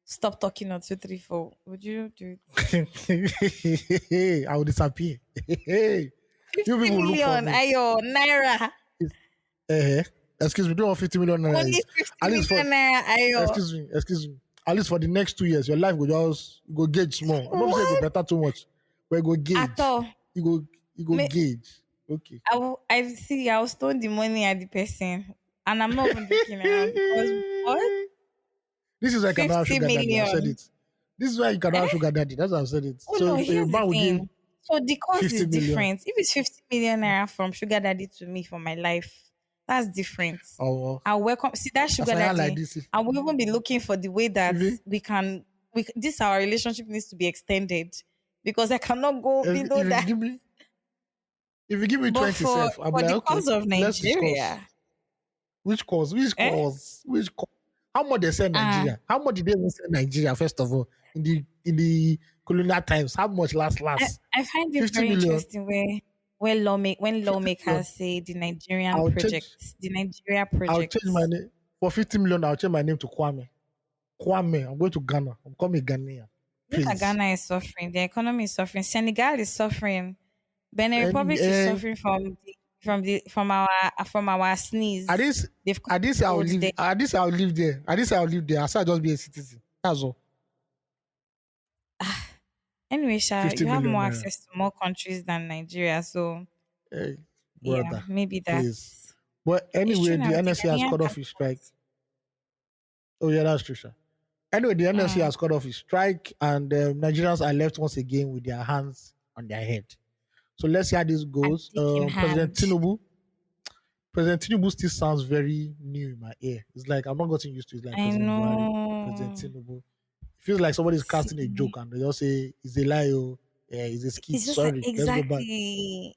stop talking on 234, would you do it? I will disappear. You 50 people look for million, me. ayo, naira. Eh, excuse me, do you want 50 million naira Only is 50 at least for million naira, ayo. excuse me. At least for the next 2 years, your life will just go gauge small. I'm not saying it go What? better too much, but it go At gauge. all. You go gauge. Okay. I will stone the money at the person, and I'm not even joking around, because what? This is why you cannot have 50 sugar daddy. I've said million. it. This is why you cannot have Eh? sugar daddy. That's why I've said it. Oh So no, if a here's the man will give thing. So the cost is 50 million, different. If it's 50 million naira from sugar daddy to me for my life, that's different. or I'll welcome, see that as sugar I am like daddy. this, I will even be looking for the way that if we can this our relationship needs to be extended, because I cannot go below you that. give me if you give me But 20 for self, I'll be for like, the okay, cause of let's discuss. Nigeria, Which cause? Which eh? cause? Which cause? How much they sell Ah, Nigeria? How much did they even sell Nigeria, first of all, in the colonial times? How much I, last? I find it 50 very million. interesting when 50 million. lawmakers say the Nigerian I'll change project, the Nigeria I'll project. change my name. For 50 million, I'll change my name to Kwame. Kwame, I'm going to Ghana. I'm coming Ghanaian. Look at Please. Ghana is suffering. The economy is suffering. Senegal is suffering. Benin And Republic is suffering from our at sneeze. this They've at this I'll controlled live there. at this I'll live there. At this I'll live there. I say I'll just be a citizen. That's all. Anyway, Sha, 50 you have million more naira. access to more countries than Nigeria, so Hey, yeah, brother. maybe Please. that's But it's anyway, true the now. The NSC has Ghanaian cut off has his strike. Oh yeah, that's true, sir. Anyway, the NLC mm, has cut off his strike, and Nigerians are left once again with their hands on their head. So let's see how this a goes. dick in hand. President Tinubu still sounds very new in my ear. It's like I'm not getting used to it. Like I President Buhari, President know. Tinubu. It feels like somebody's casting a See, joke and they just say it's a lie, oh, yeah, it's a skit. it's just like Sorry, let's go back. exactly.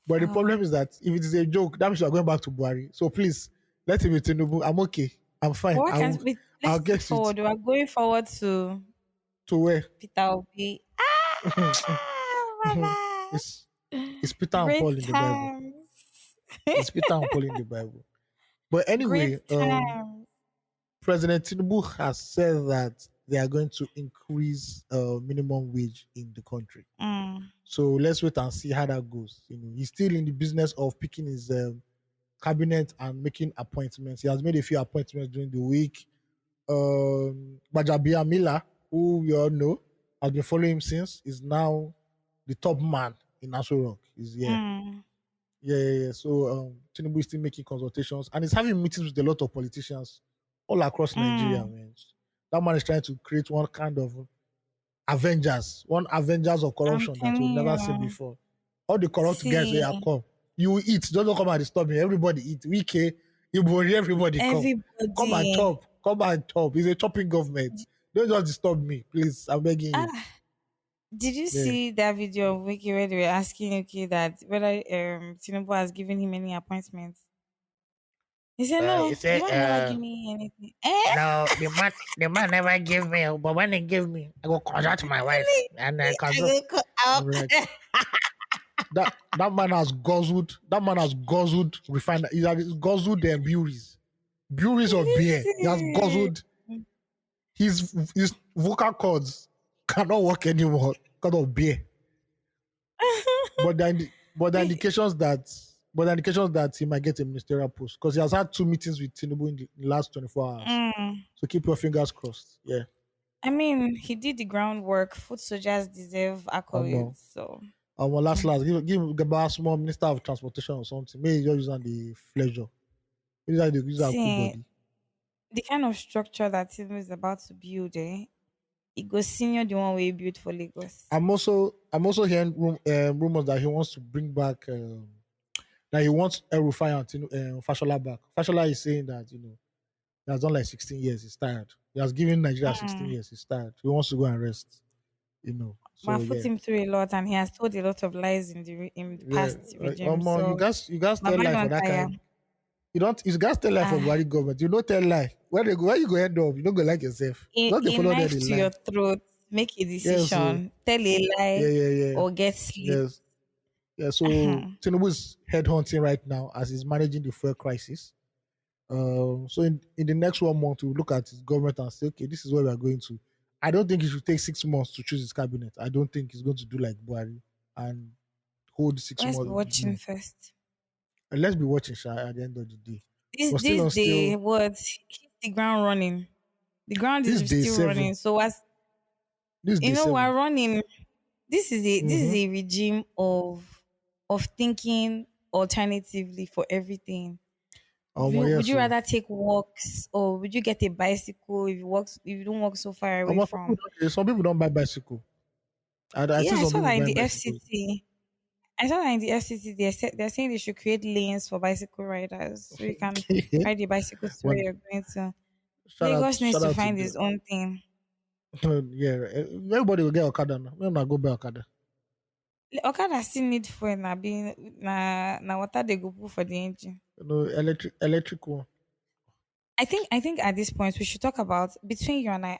But the Oh, problem is that if it is a joke, that means you are going back to Buhari. So please let him be Tinubu. I'm okay. I'm fine. but why can't we? I'll Let's look get it forward. We are going forward to to where. Peter Obi. Baba. it's it's Peter and Great Paul in the Bible. times. It's Peter and Paul in the Bible. But Great anyway, times. President Tinubu has said that they are going to increase minimum wage in the country. Mm, So let's wait and see how that goes. He's still in the business of picking his cabinet and making appointments. He has made a few appointments during the week. Bajabia Mila, who we all know, I've been following him since. Is now the top man in Aso Rock. Is Mm, yeah. So Tinubu is still making consultations and he's having meetings with a lot of politicians all across Nigeria. mm. Man, that man is trying to create one Avengers of I'm corruption that we've telling never seen you. before. All the corrupt guys where See, you come, you will eat. Don't come and disturb me. Everybody eat. Wike, Ibori, everybody come. Come and everybody. chop. Come and chop. It's a chopping government. Don't just disturb me, please. I'm begging you. Ah, did you Yeah. see that video of Wiki where they were asking Wiki that whether Tinubu has given him any appointments? He said, He "No, the said, man never give me anything." Eh? no, the man never gave me, but when he gave me, I go consult my wife and I I consult. go out. I'm like, that man has guzzled. That man has guzzled refined. He has guzzled the breweries of beer. He has Listen. guzzled his vocal cords cannot work anymore because of beer. But then but the indications that he might get a ministerial post because he has had 2 meetings with Tinubu in the last 24 hours. Mm. So keep your fingers crossed. Yeah. I mean, he did the groundwork. Food soldiers deserve Um, accolades. So, last, give Gaba small minister of transportation or something. Maybe just use on the pleasure. Use the use a cool see, body. the kind of structure that Tinubu is about to build, it goes senior the one we built for Lagos. I'm also hearing rumors that he wants to bring back that he wants El Rufai and Fashola back. Fashola is saying that he has done like 16 years. He's tired. He has given Nigeria 16 Mm. years. He's tired. He wants to go and rest. I So put yeah, him through a lot, and he has told a lot of lies in the yeah. past regime. You So, guys tell Baba lie for don't that tire. kind. You guys tell lie for Ah, Buhari government. You don't tell lie. Where you go end up, you don't go like yourself. Just they a follow them knife the to your lie. throat. Make a Yeah. So decision. Tell a yeah, lie yeah, yeah. or get sleep. Yes. Yeah. So Tinubu is headhunting right now as he's managing the fuel crisis. So in the next 1 month, we'll look at his government and say, okay, this is where we are going to. I don't think he should take 6 months to choose his cabinet. I don't think he's going to do like Buhari and hold six Let's be months. watching No. first. And let's be watching Sha at the end of the day. This But still this on day still what hit the ground running. The ground this is day still running. seven. So as This day we're seven. running. This is Mm-hmm. a regime of thinking alternatively for everything. Would Yes, you so rather take walks or would you get a bicycle if you don't walk so far away from? some people don't buy bicycle. I Yeah, see I some saw people that in buying the bicycles. FCT. I saw that in the FCT. They're saying they should create lanes for bicycle riders so you can ride the bicycle to where When you're going to. shout out Lagos needs shout to out to find the his own thing. yeah, everybody will get Okada now. Maybe not go buy Okada. Okada still need fuel na being na water they go put for the engine. Electric one. I think at this point we should talk about between you and I.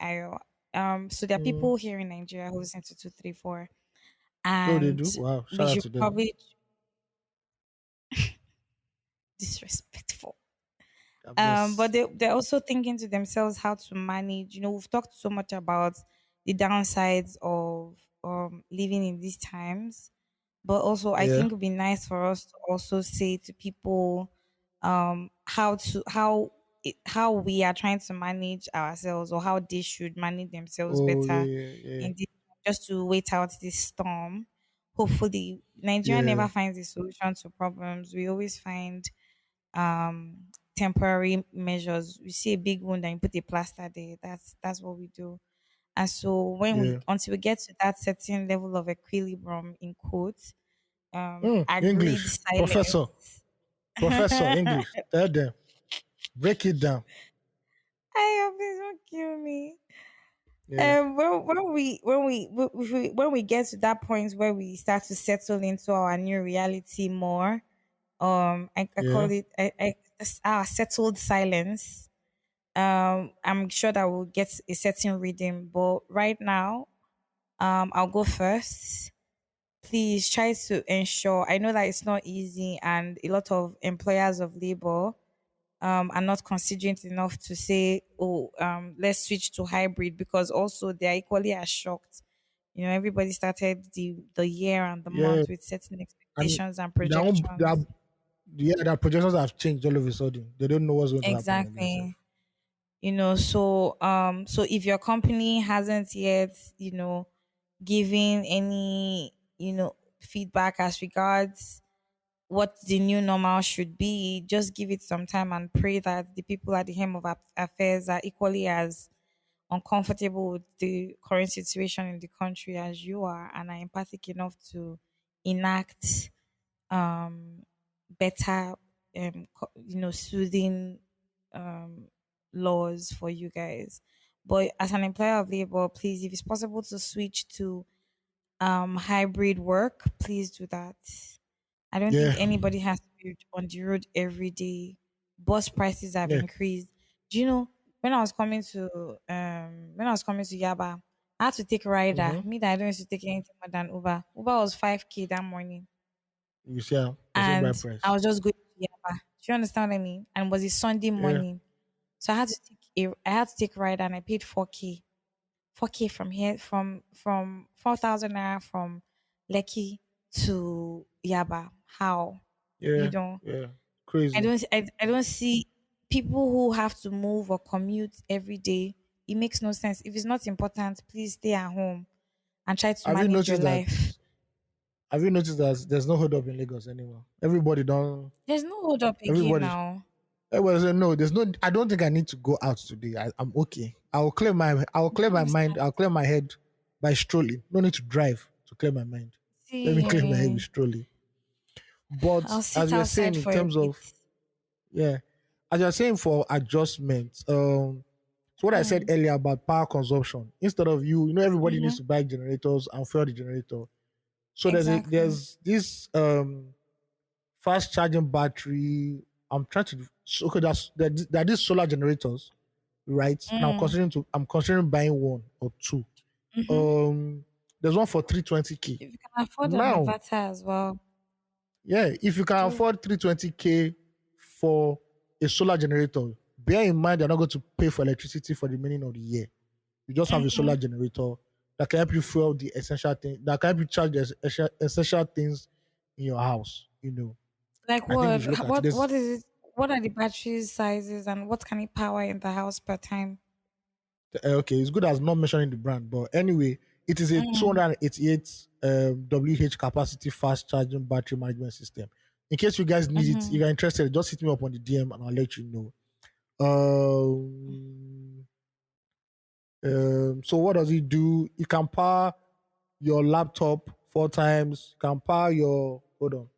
So there are Mm. people here in Nigeria who listen to 234, So they and do. Wow, we shout out should to them. probably disrespectful. I'm just But they're also thinking to themselves how to manage. We've talked so much about the downsides of living in these times, but also I yeah. think it'd be nice for us to also say to people how we are trying to manage ourselves or how they should manage themselves Oh better yeah. in this, just to wait out this storm. Hopefully Nigeria Yeah. never finds a solution to problems. We always find temporary measures. We see a big wound and you put a plaster there. That's what we do. And so when we Yeah. until we get to that certain level of equilibrium in quotes, agreed English. Professor. silence. Professor English. Tell them. Break it down. I hope this won't kill me. Yeah. When we get to that point where we start to settle into our new reality more, I Yeah. call it our settled silence. I'm sure that we'll get a certain rhythm, but right now, I'll go first. Please try to ensure. I know that it's not easy, and a lot of employers of labor are not considerate enough to say, "Oh, let's switch to hybrid," because also they are equally as shocked. Everybody started the year and the Yeah. month with certain And expectations and their own projections. their projections have changed all of a sudden. They don't know what's going to happen again. Exactly. So if your company hasn't yet, giving any, feedback as regards what the new normal should be. Just give it some time and pray that the people at the helm of affairs are equally as uncomfortable with the current situation in the country as you are, and are empathic enough to enact um better, soothing um laws for you guys. But as an employer of labor, please, if it's possible to switch to hybrid work, please do that. I don't think Yeah, anybody has to be on the road every day. Bus prices have yeah. increased. Do you know, when I was coming to Yaba, I had to take a rider. Mm-hmm. Me that I don't used to take anything more than Uber. Uber was 5K that morning. You see, the same by And I price. was just going to Yaba. Do you understand what I mean? And it was a Sunday Yeah, morning. So I had to take a ride and I paid 4K. 4K from here, from 4,000 naira from Lekki to Yaba. How? You yeah, know, yeah. I Crazy. don't I don't see people who have to move or commute every day. It makes no sense. If it's not important, please stay at home and try to Have you manage your noticed that? life. Have you noticed that there's no hold up in Lagos anymore? Everybody don't. There's no hold up again Everybody. now. Everybody say no. There's no. I don't think I need to go out today. I'm okay. I'll clear my. I'll I clear don't my mind. understand. I'll clear my head by strolling. No need to drive to clear my mind. Let me clear my head with See, strolling. But I'll as sit you're outside saying in for a terms bit. of yeah, as you're saying for adjustment, so what I said Mm. earlier about power consumption, instead of everybody needs Mm-hmm. to buy generators and fuel the generator. So Exactly. there's this fast charging battery. I'm trying to okay. There are these solar generators, right? And Mm. I'm considering buying one or two. Mm-hmm. Um, there's one for 320K. If you can afford an Now, inverter as well, yeah, if you can do. afford 320K for a solar generator, bear in mind you're not going to pay for electricity for the remaining of the year. You just have a Mm-hmm. solar generator that can help you fuel the essential thing, that can help you charge the essential things in your house. Like I think we what? should look at What? this. What is it? What are the battery sizes and what can it power in the house per time? Okay, it's good as not mentioning the brand, but anyway, it is a Mm. 288 WH capacity fast charging battery management system. In case you guys need it, if Mm-hmm. you're interested, just hit me up on the DM and I'll let you know. Um, so what does it do? It can power your laptop 4 times. It can power your hold on.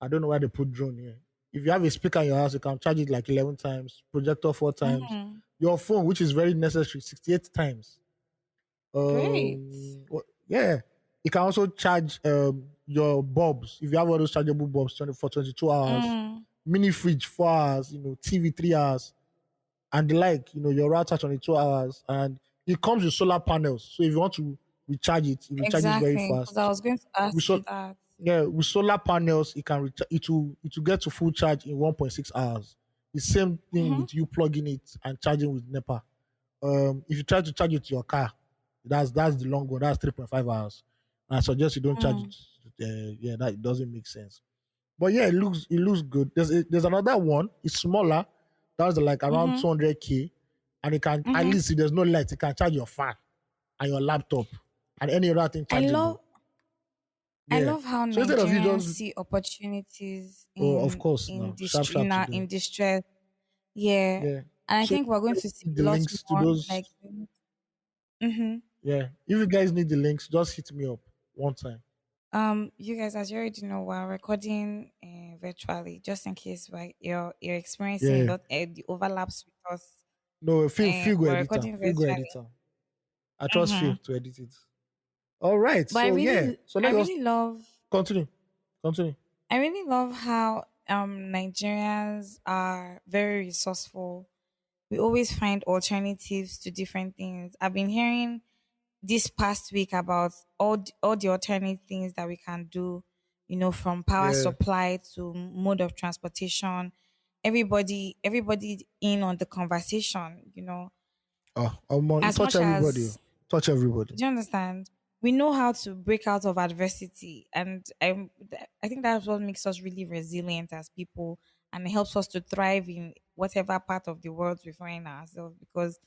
I don't know why they put drone here. If you have a speaker in your house, you can charge it like 11 times, projector 4 times. Mm-hmm. Your phone, which is very necessary, 68 times. Great. Yeah. You can also charge your bulbs. If you have all those chargeable bulbs for 22 hours, Mm. mini fridge 4 hours, TV 3 hours, and the like, your router 22 hours. And it comes with solar panels. So if you want to recharge it, it recharges very Exactly. Because I fast. was going to With ask you so that. yeah, with solar panels, it will get to full charge in 1.6 hours. The same thing Mm-hmm. with you plugging it and charging with NEPA. If you try to charge it to your car, that's the long one. That's 3.5 hours. I suggest you don't charge Mm. it. Yeah, that it doesn't make sense. But yeah, it looks good. There's another one. It's smaller. That's like around Mm-hmm. 200K, and it can at Mm-hmm. least if there's no light, it can charge your fan and your laptop and any other thing I chargeable. love I Yeah. love how So instead of you Nigerians just see opportunities oh, of in course in now this sharp sharp in to our them. in distress. Yeah, Yeah. and I So if think we're going you guys to see need a the lot links to more those. like. Mm-hmm. Yeah. If you guys need the links, just hit me up one time. You guys, as you already know, we're recording virtually, just in case you're experiencing a Yeah. lot the overlaps with us. No, feel go We're editor. recording Feel go virtually. editor. I trust Phil Mm-hmm. to edit it. All right. But I So yeah. really, So I let us really love, continue. Continue. I really love how Nigerians are very resourceful. We always find alternatives to different things. I've been hearing this past week about all the alternate things that we can do, from power Yeah. supply to mode of transportation. Everybody in on the conversation, Oh, you as touch much everybody. Oh. as, Touch everybody. do you understand? We know how to break out of adversity, and I think that's what makes us really resilient as people, and it helps us to thrive in whatever part of the world we find ourselves. Because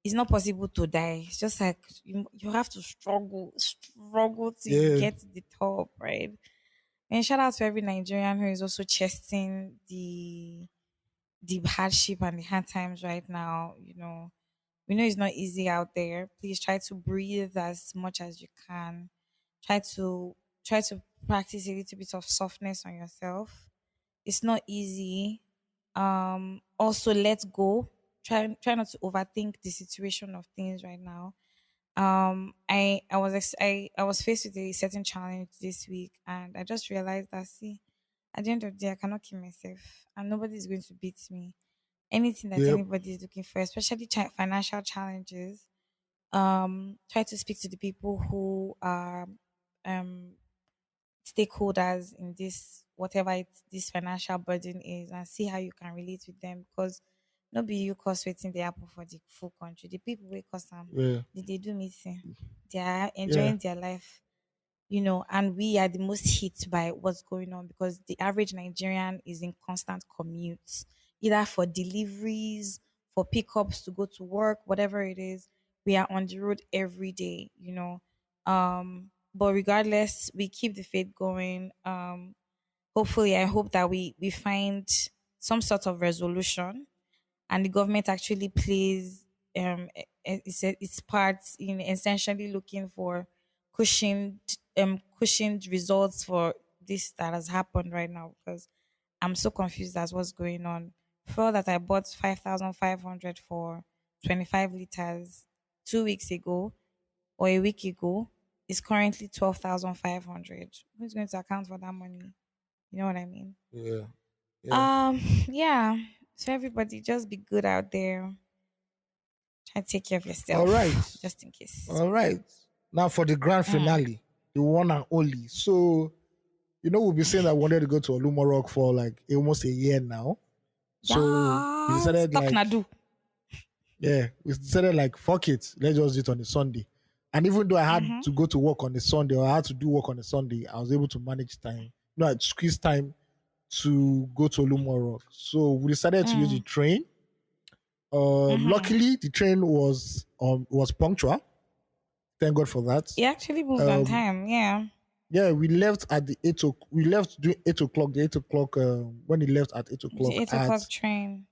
it's not possible to die. It's just like you have to struggle till you Yeah. get to the top, right? And shout out to every Nigerian who is also chesting the hardship and the hard times right now. We know it's not easy out there. Please try to breathe as much as you can. Try to practice a little bit of softness on yourself. It's not easy. Also let go. Try not to overthink the situation of things right now. I was faced with a certain challenge this week, and I just realized that, see, at the end of the day, I cannot kill myself, and nobody's going to beat me. Anything that Yep. anybody is looking for, especially financial challenges, try to speak to the people who are um stakeholders in this, whatever this financial burden is, and see how you can relate with them, because no be you cause waiting the apple for the full country. The people wey cause Yeah. did they do meeting, they are Yeah. enjoying their life, and we are the most hit by what's going on, because the average Nigerian is in constant commutes, either for deliveries, for pickups to go to work, whatever it is. We are on the road every day. But regardless, we keep the faith going. Hopefully, I hope that we find some sort of resolution, and the government actually plays its part in essentially looking for cushioned cushioned results for this that has happened right now, because I'm so confused as what's going on. For that, I bought 5,500 for 25 liters 2 weeks ago or a week ago is currently 12,500. Who's going to account for that money? You know what I mean? Yeah. Yeah. Um, yeah. So everybody, just be good out there. Try to take care of All right. yourself, just in case. All right. Now for the grand Mm. finale, the one and only. So, we'll be saying that we wanted to go to Olumo Rock for like almost a year now. So we Yeah, decided stuck like, Nadu. we decided like, fuck it, let's just do it on a Sunday. And even though I had Mm-hmm. to go to work on a Sunday, or I had to do work on a Sunday, I was able to manage time. I'd squeeze time to go to Olumo Rock. So we decided to use the Mm. train. Mm-hmm. Luckily, the train was punctual. Thank God for that. He actually moved on Um, time. Yeah. yeah, we left at the we left during 8 o'clock. The 8 o'clock when he left at eight The o'clock 8 o'clock at train.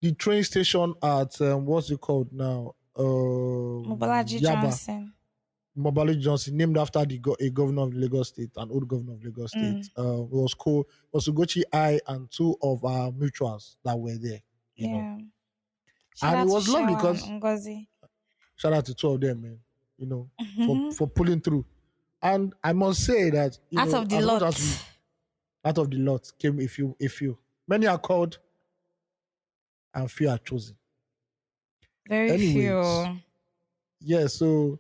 the train station at what's it called now? Mobalaji Yaba Johnson. Mobali Johnson, named after a governor of Lagos State, an old governor of Lagos State. Mm. It was cool. It was Ugochi I and two of our mutuals that were there. You know, Yeah. Shout and it out to was lovely Shewa and because Ngozi. shout out to two of them, man. You know, for Mm-hmm. for pulling through. And I must say that Out of the as much lot. as we out of the lot came a few. Many are called and few are chosen. Very Anyways, few. yeah. So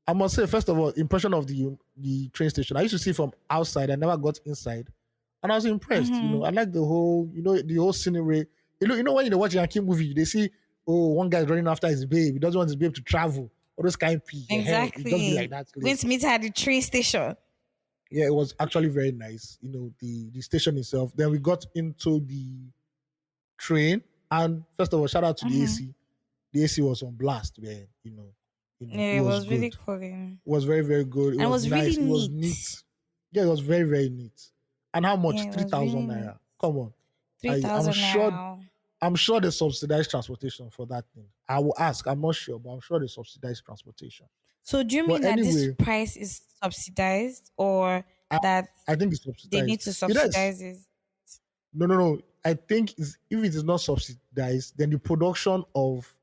I must say, first of all, impression of the train station. I used to see from outside. I never got inside, and I was impressed. Mm-hmm. I like the whole, the whole scenery. When you watch a Yankee movie, they see, oh, one guy's running after his babe. He doesn't want his babe to travel. All those kind of pee. It just be like Exactly. that Going place. to meet her at the train station. Yeah, it was actually very nice. The station itself. Then we got into the train, and first of all, shout out to the Mm-hmm. AC. The AC was on blast, man. It Yeah, it was was really good. cool. It was very, very good. It And it was was really nice. It was neat. neat. Yeah, it was very, very neat. And how Yeah, much? it Three was really thousand neat. naira. Come on. I'm 3,000 sure. naira. I'm sure they subsidized transportation for that thing. I will ask. I'm not sure, but I'm sure they subsidized transportation. So do you mean But that this anyway, price is subsidized, or I, that I think it's they need subsidized. to Yes. subsidize it? No, no, no. I think if it is not subsidized, then the production of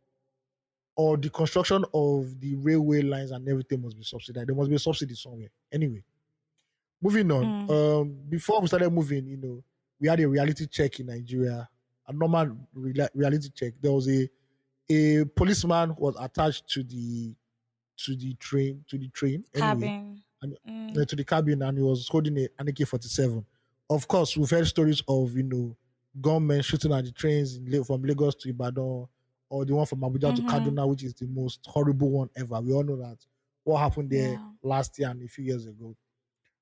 or the construction of the railway lines and everything must be subsidized. There must be a subsidy somewhere. Anyway, moving on. Mm. Before we started moving, we had a reality check in Nigeria, a normal reality check. There was a policeman was attached to the train anyway, Cabin. and Mm. to the cabin, and he was holding an AK-47. Of course, we've heard stories of gunmen shooting at the trains from Lagos to Ibadan, or the one from Abuja to Mm-hmm. Kaduna, which is the most horrible one ever. We all know that what happened there Yeah. last year and a few years ago.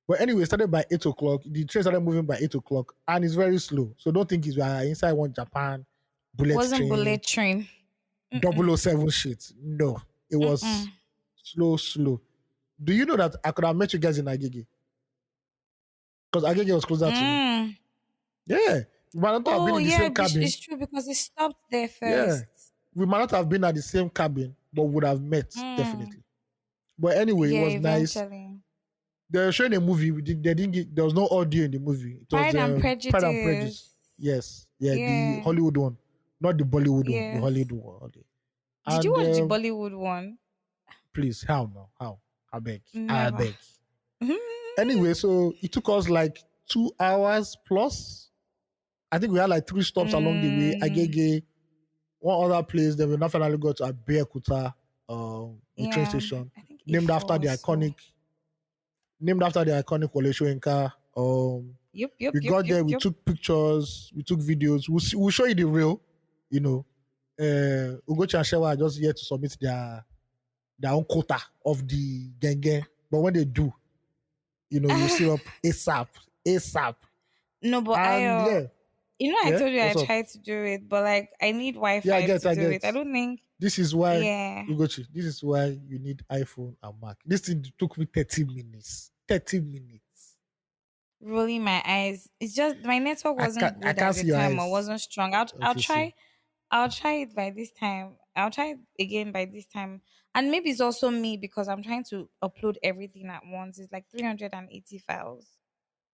But anyway, it started by 8 o'clock. The train started moving by 8 o'clock, and it's very slow. So don't think we are inside one Japan bullet Wasn't train. bullet train. Mm-mm. 007 shit. No, it was Mm-mm. slow. Do you know that I could have met you guys in Agege? Because Agege was closer to me. Mm. Yeah. We might not have been Oh in the yeah, same cabin. it's true because it stopped there Yeah. first. We might not have been at the same cabin, but would have met, Mm. definitely. But anyway, it Yeah, was nice. eventually. They were showing a movie. They didn't get, there was no audio in the movie. It was Pride and Pride and Prejudice. Prejudice. Yes. Yeah, the Yeah. Hollywood one. Not the Bollywood one, the Yes. Hollywood one. Okay. Did you And watch the Bollywood one? please, how now? How? I beg. I Never. beg. Anyway, so it took us like 2 hours plus. I think we had like 3 stops along the way. Mm, Agege, one other place. Then we now finally got to Abeokuta, the train yeah, station, I think named A4 after the or so. iconic, named after the iconic Wole Soyinka. Yep, yep, We yep, got yep, there. We yep. took pictures. We took videos. We'll show you the real. You know, Ugochi and Shewa are just here to submit their own quota of the genge. But when they do, you see up ASAP. No, but And yeah, I yeah, told you I what's up? tried to do it, but like I need Yeah, Wi-Fi to I do get. it. I don't think. This is why, Yeah, Ugochi, this is why you need iPhone and Mac. This thing took me 30 minutes. 30 minutes. rolling my eyes. It's just my network wasn't I good at can't the see your time or eyes. wasn't strong. I'll Okay, see. try. I'll try it by this time. I'll try it again by this time. And maybe it's also me because I'm trying to upload everything at once. It's like 380 files.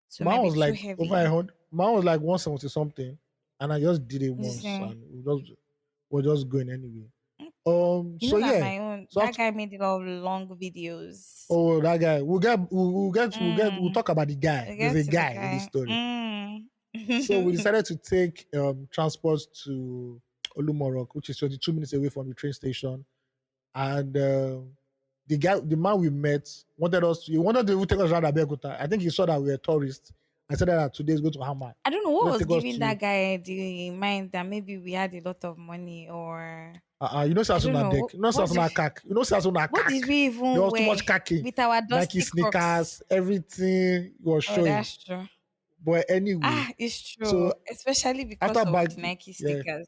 So it might Mine be was too like over a heavy. hundred. Mine was like 170 something. And I just did it once Listen, and we're just going anyway. you So know that yeah. my own So that after, guy made a lot of long videos. oh, that guy. We'll Mm, talk about the guy. I There's get a to the guy in this guy. story. Mm. So we decided to take transport to Olumo Rock, which is 22 minutes away from the train station. And the man we met he wanted to take us around Abeokuta. I think he saw that we were tourists. I said that today's going to Hammer. I don't know He what wanted was to take us giving to that guy the mind that maybe we had a lot of money or you know I don't Sasuna know deck. You know Sasuna cack. You know Sasuna what did cack. we There even was too wear much cacking. with our Nike dusty Crocs. sneakers, everything was Oh, showing. that's true. But anyway, It's so true, especially after because of the bag, Nike yeah, stickers.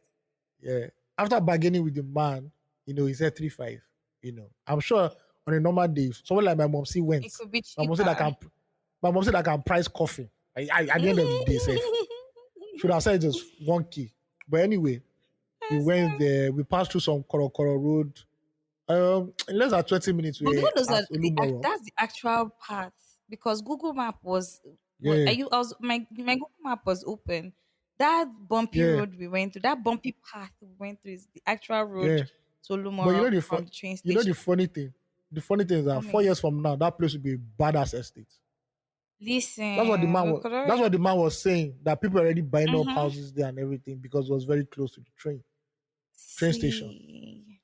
yeah. After bargaining with the man, he said 3-5. I'm sure on a normal day, someone like my mom see It went. could be My mom said I cheaper. can. My mom said I can price coffee. At the end of the day, safe. Should have said just 1K. But anyway, we went there. We passed through some Korokoro road. In less than 20 minutes, But we're because those at are Olumo Rock. that's the actual part. Because Google Map was what Yeah, are you? I was my Google Map was open. That bumpy yeah, road we went through, that bumpy path we went through is the actual road yeah. to But Olumo Rock from the train the station. funny thing. The funny thing is Tell that four me, years from now, that place will be a badass estate. listen, we could That's already. what the man was saying. That people are already buying up Mm-hmm. houses there and everything because it was very close to the train station. See,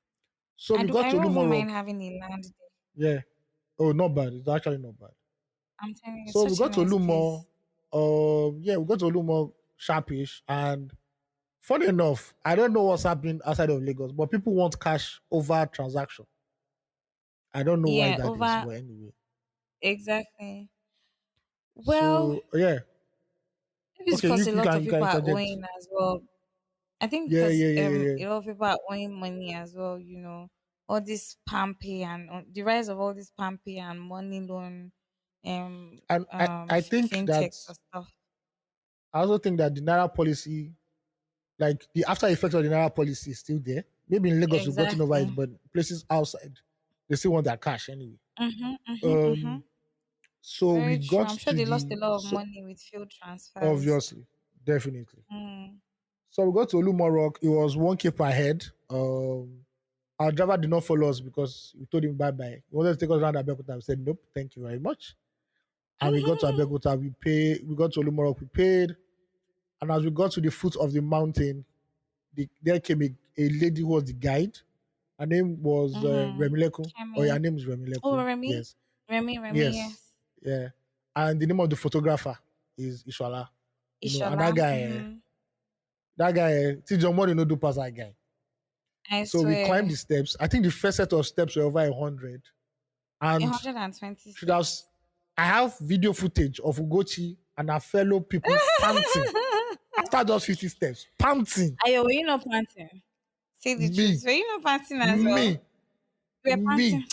So we got I to don't even Olumo mind Rock. having a land there. Yeah. Oh, not bad. It's actually not bad. I'm telling you, it's So we such a got to nice Olumo. place. Yeah, we got to Olumo sharpish. And funny enough, I don't know what's happening outside of Lagos, but people want cash over transaction. I don't know why Yeah, that is, over but anyway. exactly. Well, So yeah. maybe it's Okay, because a you lot can of people are interject. owing as well. I think Yeah, because yeah, yeah, yeah, yeah. a lot of people are owing money as well. All this palm pay and the rise of all this palm pay and money loan, And I think that fintechs and stuff. I also think that the Naira policy, like the after effects of the Naira policy is still there. Maybe in Lagos we've gotten over it, Exactly. but places outside, they still want their cash anyway. Mm-hmm. Um so we Very true. got I'm sure to they lost the a lot of so money with field transfers. obviously, definitely. Mm. So we got to Olumo Rock. It was 1K per head. Our driver did not follow us because we told him bye bye. He wanted to take us around Abeokuta. We said nope, thank you very much. And we got to Abeokuta. We got to Olumo Rock. We paid. And as we got to the foot of the mountain, there came a lady who was the guide. Her name was Mm-hmm. Remileko. Or Remy. her name is Oh, Remileko. Remy. Yes. Remy, Yes. yes. Yeah. And the name of the photographer is Ishola. And Ishola. Mm-hmm. that guy, Tijon Money no do pass that guy. I So we climbed swear. the steps. I think the first set of steps were over 100. And 120 should have, steps. I have video footage of Ugochi and our fellow people panting after just 50 steps, panting. Ayo, were you not planting? Say the truth. Me, Were you not panting as well? me, You were me. panting.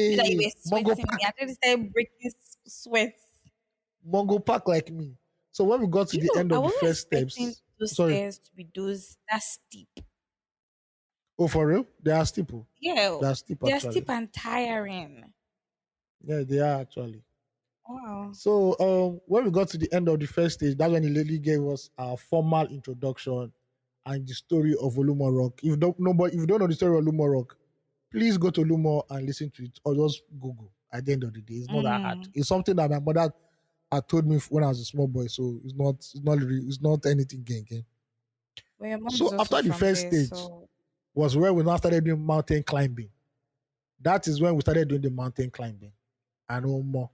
You that you Hey, were Mongo sweating. You Park, actually started breaking sweat. Mongo Park like me. So when we got to You the know, end I of the wasn't first expecting steps, those sorry. stairs to be those that steep. Oh, for real? They are steep. Oh. Yeah, They are steep they're actually. steep and tiring. Yeah, they are actually. Wow. So when we got to the end of the first stage, that's when the lady gave us our formal introduction and the story of Olumo Rock. If you don't know the story of Olumo Rock, please go to Olumo and listen to it, or just Google. At the end of the day, it's not that hard. Mm. It's something that my mother had told me when I was a small boy, so it's not anything again. Well, your mom So is also after the from first there, stage so was where we now started doing mountain climbing. That is when we started doing the mountain climbing and no more.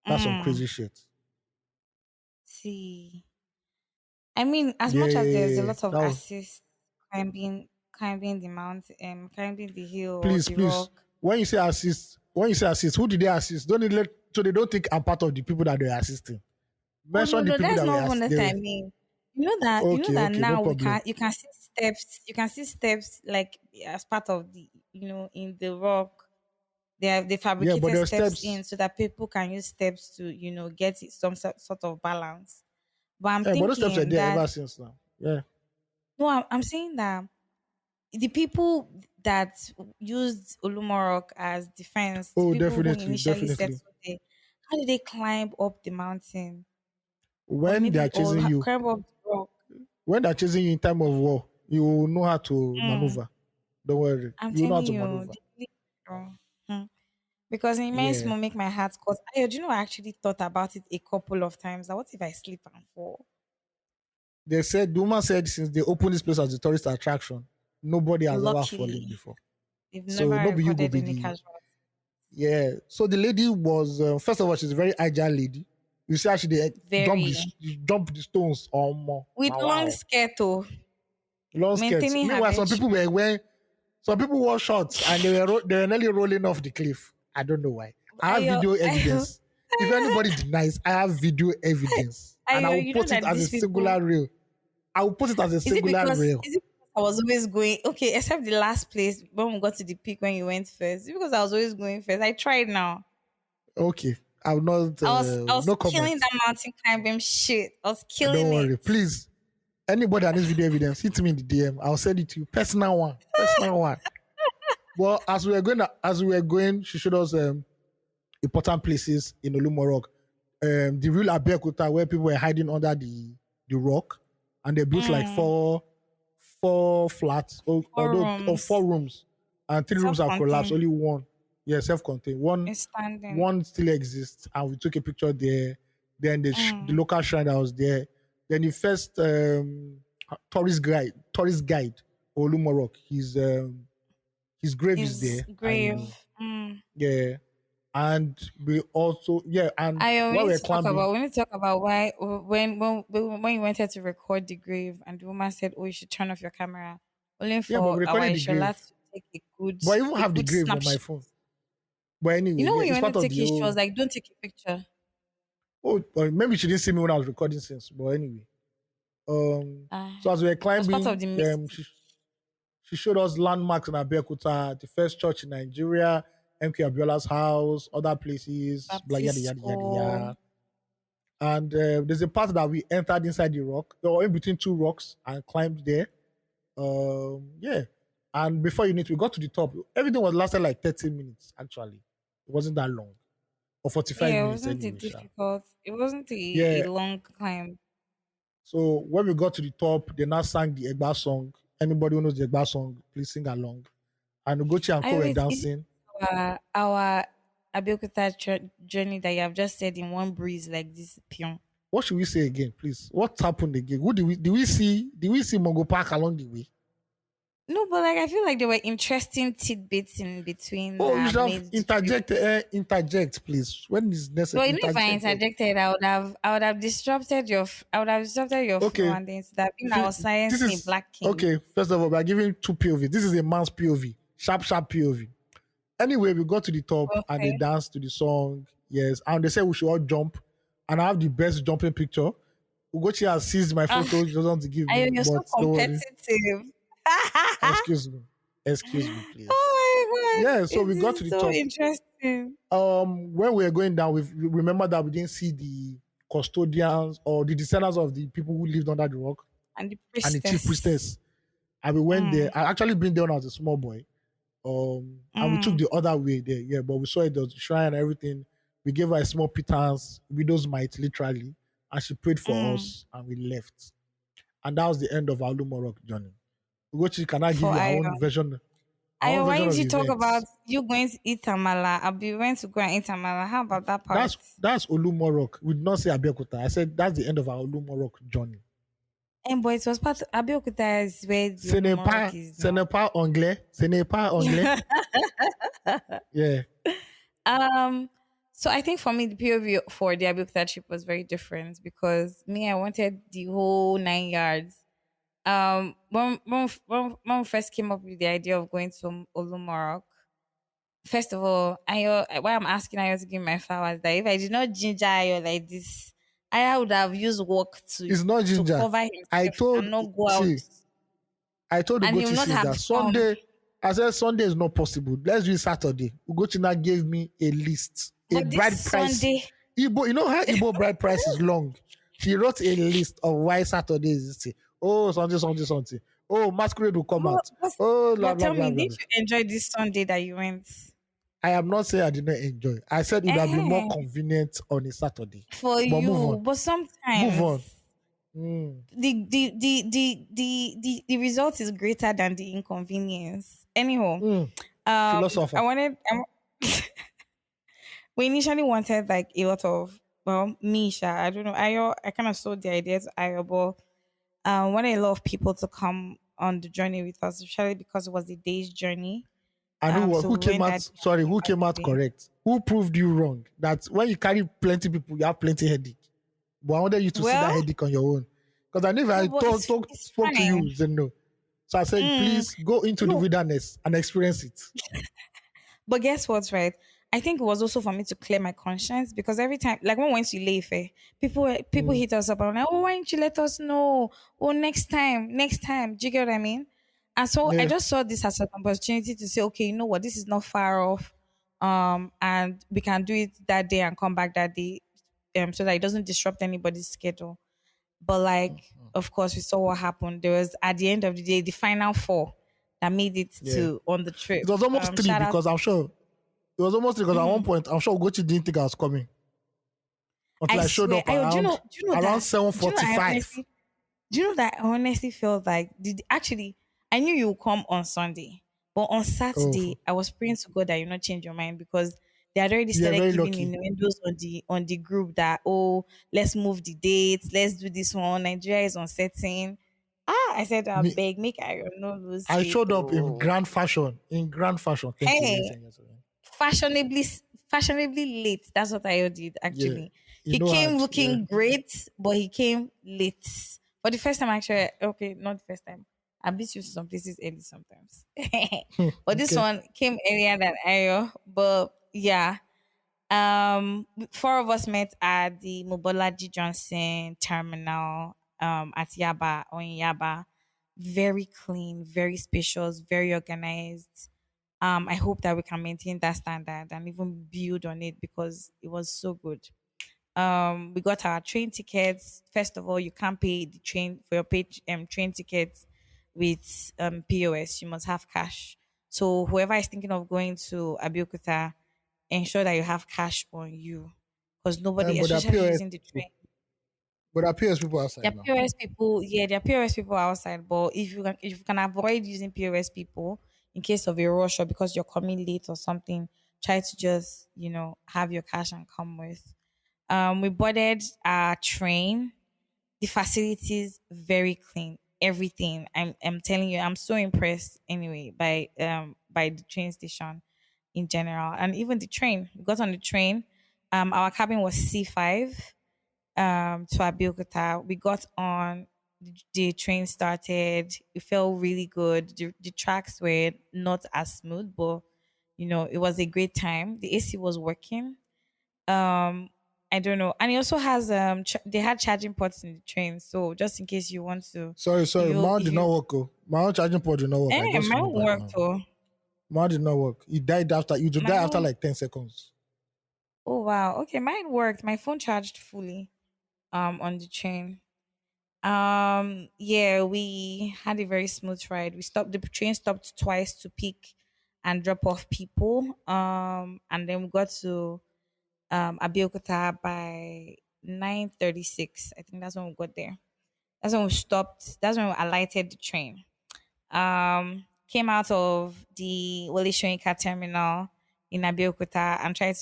That's some mm. crazy shit. See. I mean, as Yeah, much yeah, as there's a yeah, yeah. lot of That was, assist climbing the mountain, climbing the hill or please, the please. rock. When you say assist, who did they assist? Don't let so they don't think I'm part of the people that they're assisting. Oh no, Mention the no, people that's that not were even what I assisting. mean. You know that Okay, no now we problem. can you can see steps, like as part of the in the rock. They Yeah, but fabricated there are steps in steps. so that people can use steps to get some sort of balance. But I'm Yeah, but those steps are thinking there that ever since now. Yeah. no, I'm saying that the people that used Olumorok as defense, the Oh, people who definitely, initially definitely. settled there, how did they climb up the mountain or When they are maybe chasing you, climb up the rock? when they're chasing you in time of war, you will know how to Mm, maneuver. Don't worry. I'm You will know how telling to you, maneuver. Hmm. Because it makes Yeah. me make my heart cut. Do you know I actually thought about it a couple of times. That what if I slip and fall? They said the woman said since they opened this place as a tourist attraction, nobody has ever fallen Luckily, before. they've So never nobody you go recorded be any the casualties. yeah. So the lady was first of all she's a very agile lady. You see how she did Very jump the stones or more. with Now long wow, skirt, oh, long skirts. maintaining her Meanwhile, virtue. some people wore shorts and they were nearly rolling off the cliff. I don't know why. I have Ayo, video ayo, evidence. If anybody denies, I have video evidence, and I ayo, will you know post it that as a these people. singular reel. I will post it as a singular reel. Is it because I was always going okay, except the last place when we got to the peak when you went first? Is it because I was always going first? I tried now. Okay, I will not. I was No killing comment. that mountain climbing shit. I was Don't killing it. worry, please. Anybody that needs video evidence, hit me in the DM. I'll send it to you. Personal one. Personal one. Well, as we were going, she showed us important places in Olumo Rock. The real Abeokuta where people were hiding under the rock, and they built like Mm, four flats, or four forums, rooms, and three rooms have collapsed. self-contained, Only one, yeah, self-contained. One is standing. one still exists, and we took a picture there. Then the Mm, local shrine that was there. Then the first tourist guide, Olumo Rock. His grave is is there, grave. and Mm. yeah, and we also and I we while need we're to talk climbing, about why when you wanted to record the grave and the woman said, "Oh, you should turn off your camera," only yeah, but for we our recorded the Ishola grave. to take a good But I even a have the good grave on my snapshot. phone. But You anyway, know yeah, when you it's wanted part to of take the it, she was whole. like, "Don't take a picture." Oh, or maybe she didn't see me when I was recording since. But anyway, Ah, so as we were it was part of climbing, the mystic. she showed us landmarks in Abeokuta, the first church in Nigeria, MK Abiola's house, other places, blah yada Baptist yada yada school. yada. And there's a part that we entered inside the rock, or in between two rocks, and climbed there. Yeah. And before you need to, we got to the top. Everything was lasted like 30 minutes, actually. It wasn't that long. Or 45 Yeah, it minutes wasn't a anyway, Sha. difficult. It wasn't a Yeah. long climb. So when we got to the top, they now sang the Egba song. Anybody who knows the Egba song, please sing along. And Ugochi and I Co were wait, is it dancing. our Abeokuta journey that you have just said in one breeze like this, pion? What should we say again, please? What happened again? Who did we see Mongo Park along the way? No, but like I feel like there were interesting tidbits in between Oh, you that should have made the trip. interject, please. When is necessary, But you know, if I interject. interjected, I would have disrupted your flow, Okay, and then so that been if our it, this science in is Black King. okay. First of all, we are giving two POV. This is a man's POV, sharp POV. Anyway, we got to the top and they Okay. danced to the song. Yes, and they said we should all jump, and I have the best jumping picture. Ugochi has seized my Ah, photos. He doesn't want to give me, you're so but don't worry. competitive. Excuse me. Excuse me, please. Oh my Yeah, god, so we it got to is the so top. interesting. When we were going down, we remember that we didn't see the custodians or the descendants of the people who lived under the rock And the and the chief priestess. priestess. And we went there. Mm, I actually been there when I was a small boy. And we took mm, the other way there, yeah, but we saw it, there was the shrine and everything. We gave her a small pittance, widow's mite, literally, and she prayed for mm. us, and we left. And that was the end of our Olumo Rock journey. Ugochi, can I give For you Ayo. our own Ayo, why version did of you talk about events? you going to eat amala? I'll be went to go and eat amala. How about that part? That's Olumo Rock. We did not say Abeokuta. I said that's the end of our Olumo Rock journey. And boy, it was part of Abeokuta is where the Ce n'est Olumo pas, Rock is ce now. n'est pas anglais. Ce n'est pas anglais. Yeah. Um, so I think for me the POV for the Abeokuta trip was very different because me I wanted the whole 9 yards. When we first came up with the idea of going to Olumo Rock, first of all, Ayo, why I'm asking Ayo to give me my flowers that if I did not ginger Ayo like this, Ayo would have used work It's not to ginger. cover I himself and told, not go out, see, I told and he will Ugochi not since have that come. Sunday, I said Sunday is not possible. Let's do it Saturday. Ugochi now gave me a list, a But this bride price. Sunday, Igbo, you know how Igbo bride price is long. She wrote a list of why Saturday is this. Oh, Sunday, Sunday, Sunday. Oh, masquerade will come but, out. but, Oh, blah but blah tell blah me, blah did blah. you enjoy this Sunday that you went? I am not saying I did not enjoy. I said it would have been more Eh, convenient on a Saturday. for But move you, on. but Move sometimes on. Mm. the result is greater than the inconvenience. Anyhow, Mm. I Philosopher. wanted. We initially wanted like a lot of Misha. I don't know. I kind of sold the idea to Ayo, but wanted a lot of people to come on the journey with us, especially because it was a day's journey. And So who we came went out? that Sorry, who that came out day. correct? Who proved you wrong? That when you carry plenty people, you have plenty headache. But I wanted you to see that Well, headache on your own. Because I knew if no, I but it's spoke to fine. you, then no. So I said, Mm, please go into the no, wilderness and experience it. but guess what's right? I think it was also for me to clear my conscience because every time, like when we went to Ileife, people Mm, hit us up and like, oh, why didn't you let us know? Oh, next time. Do you get what I mean? And so I yeah. just saw this as an opportunity to say, okay, you know what, this is not far off, and we can do it that day and come back that day, so that it doesn't disrupt anybody's schedule. But like, of course, we saw what happened. There was at the end of the day, the final four that made it Yeah. to on the trip. It was almost three Shout out. because I'm sure it was almost three because at one Mhm. point I'm sure Ugochi didn't think I was coming I until I showed swear. up around Do you know around that? Do you know? I 7:45. honestly, do you know that? I honestly felt like actually. I knew you would come on Sunday, but on Oh, Saturday, I was praying to God that you not change your mind because they had already you're started very giving lucky. innuendos on the group that oh, let's move the dates, let's do this one. Nigeria is uncertain. I said I Me, beg, make I no lose I faith. showed up in Oh, grand fashion. In grand fashion. Thank you, ladies hey, and gentlemen. fashionably fashionably late. That's what I did Yeah, actually. you He know how. came Yeah. looking great, but he came late. For the first time, actually, okay, not the first time. I'm used to some places early sometimes. But this Okay. one came earlier than Ayo. But yeah. Four of us met at the Mobolaji Johnson terminal at Yaba or in Yaba. Very clean, very spacious, very organized. I hope that we can maintain that standard and even build on it because it was so good. We got our train tickets. First of all, you can't pay the train for your train tickets with POS. You must have cash. So whoever is thinking of going to Abeokuta, ensure that you have cash on you because nobody, But there are especially POS using the people. train. But there are POS people There outside are now. POS people, yeah, there are POS people outside. But if you can avoid using POS people in case of a rush or because you're coming late or something, try to just have your cash and come with. We boarded our train. The facilities very clean. Everything. I'm telling you, I'm so impressed anyway by the train station in general and even the train. We got on the train. Our cabin was C5 to Abeokuta. We got on, the train started. It felt really good. The tracks were not as smooth, but it was a great time. The AC was working. Um, I don't know. And it also has they had charging ports in the train, so just in case you want to, Sorry, mine if did not you work. Oh. My own charging port did not work. I just mine remembered worked now. too. Mine did not work. It died after. You to My die after own like 10 seconds. Oh wow. Okay, mine worked. My phone charged fully on the train. Yeah, we had a very smooth ride. The train stopped twice to pick and drop off people. And then we got to Abeokuta by 9:36. I think that's when we got there. That's when we stopped. That's when we alighted the train. Came out of the Wole Soyinka terminal in Abeokuta and tried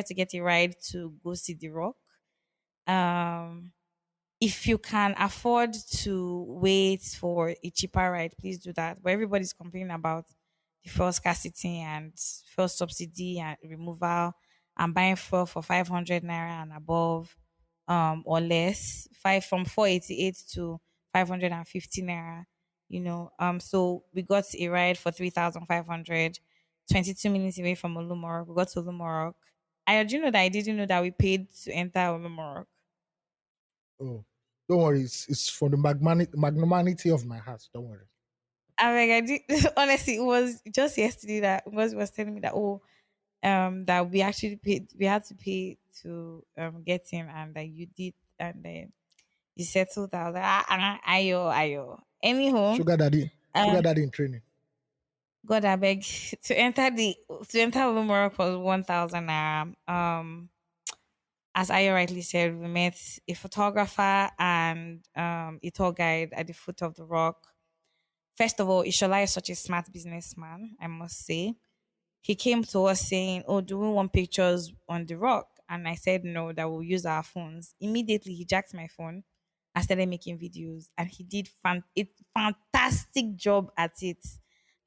to get a ride to go see the rock. Um, if you can afford to wait for a cheaper ride, please do that. But everybody's complaining about the fuel scarcity and fuel subsidy and removal and buying fuel for 500 naira and above, or less, five from 488 to 550 naira. So we got a ride for 3,500, 22 minutes away from Olumo Rock. We got to Olumo Rock. Do you know that I didn't know that we paid to enter Olumo Rock? Oh, don't worry. It's for the magnanimity of my heart. Don't worry. I did honestly. It was just yesterday that was telling me that that we actually we had to pay to get in, and that you did, and then you settled. I was like, ayo, ayo. Anyhow, Sugar uh, daddy in training. God, I beg to enter Lumorok was 1,000 naira. As Ayo rightly said, we met a photographer and a tour guide at the foot of the rock. First of all, Ishola is such a smart businessman, I must say. He came to us saying, "Oh, do we want pictures on the rock?" And I said, "No, that we'll use our phones." Immediately, he jacked my phone and started making videos. And he did a fantastic job at it.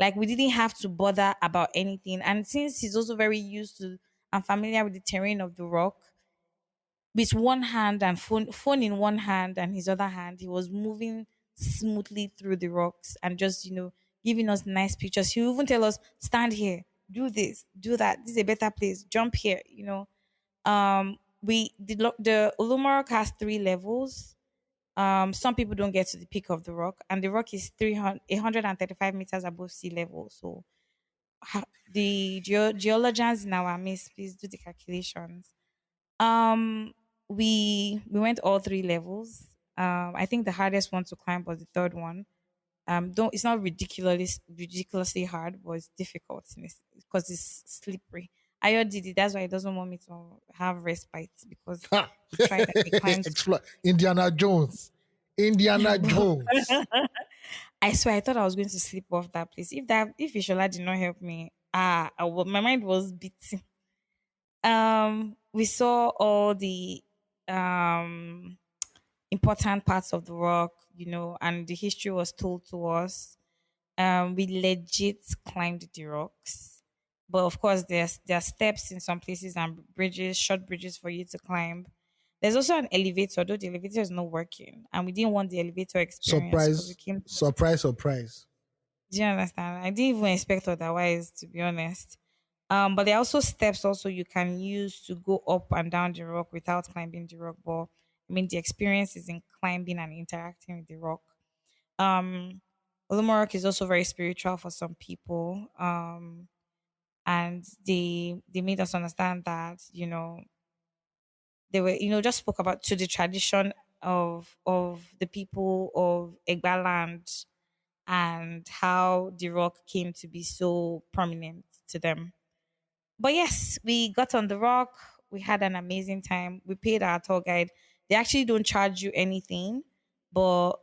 Like, we didn't have to bother about anything. And since he's also very used to and familiar with the terrain of the rock, with one hand and phone in one hand and his other hand, he was moving smoothly through the rocks and just giving us nice pictures. He will even tell us, stand here, do this, do that, this is a better place, jump here. The Olumo has 3 levels. Some people don't get to the peak of the rock, and the rock is 835 meters above sea level. So the geologians in our midst, please do the calculations. um, we went all 3 levels. I think the hardest one to climb was the third one. Don't It's not ridiculously hard, but it's difficult because it's slippery. Ayo did it. That's why he doesn't want me to have respite because Ha! he tried and he climbed. Explore Indiana Jones. Indiana Jones. I swear, I thought I was going to sleep off that place. If Ishola did not help me, my mind was beating. We saw all the um important parts of the rock, and the history was told to us. We legit climbed the rocks, but of course, there are steps in some places and bridges, short bridges for you to climb. There's also an elevator, though the elevator is not working, and we didn't want the elevator experience because we Surprise, came. surprise, surprise. Do you understand? I didn't even expect otherwise, to be honest. But there are also steps also you can use to go up and down the rock without climbing the rock. But I mean, the experience is in climbing and interacting with the rock. Um, Olumo Rock is also very spiritual for some people. And they made us understand that they were just spoke about to the tradition of the people of Egbaland and how the rock came to be so prominent to them. But yes, we got on the rock. We had an amazing time. We paid our tour guide. They actually don't charge you anything, but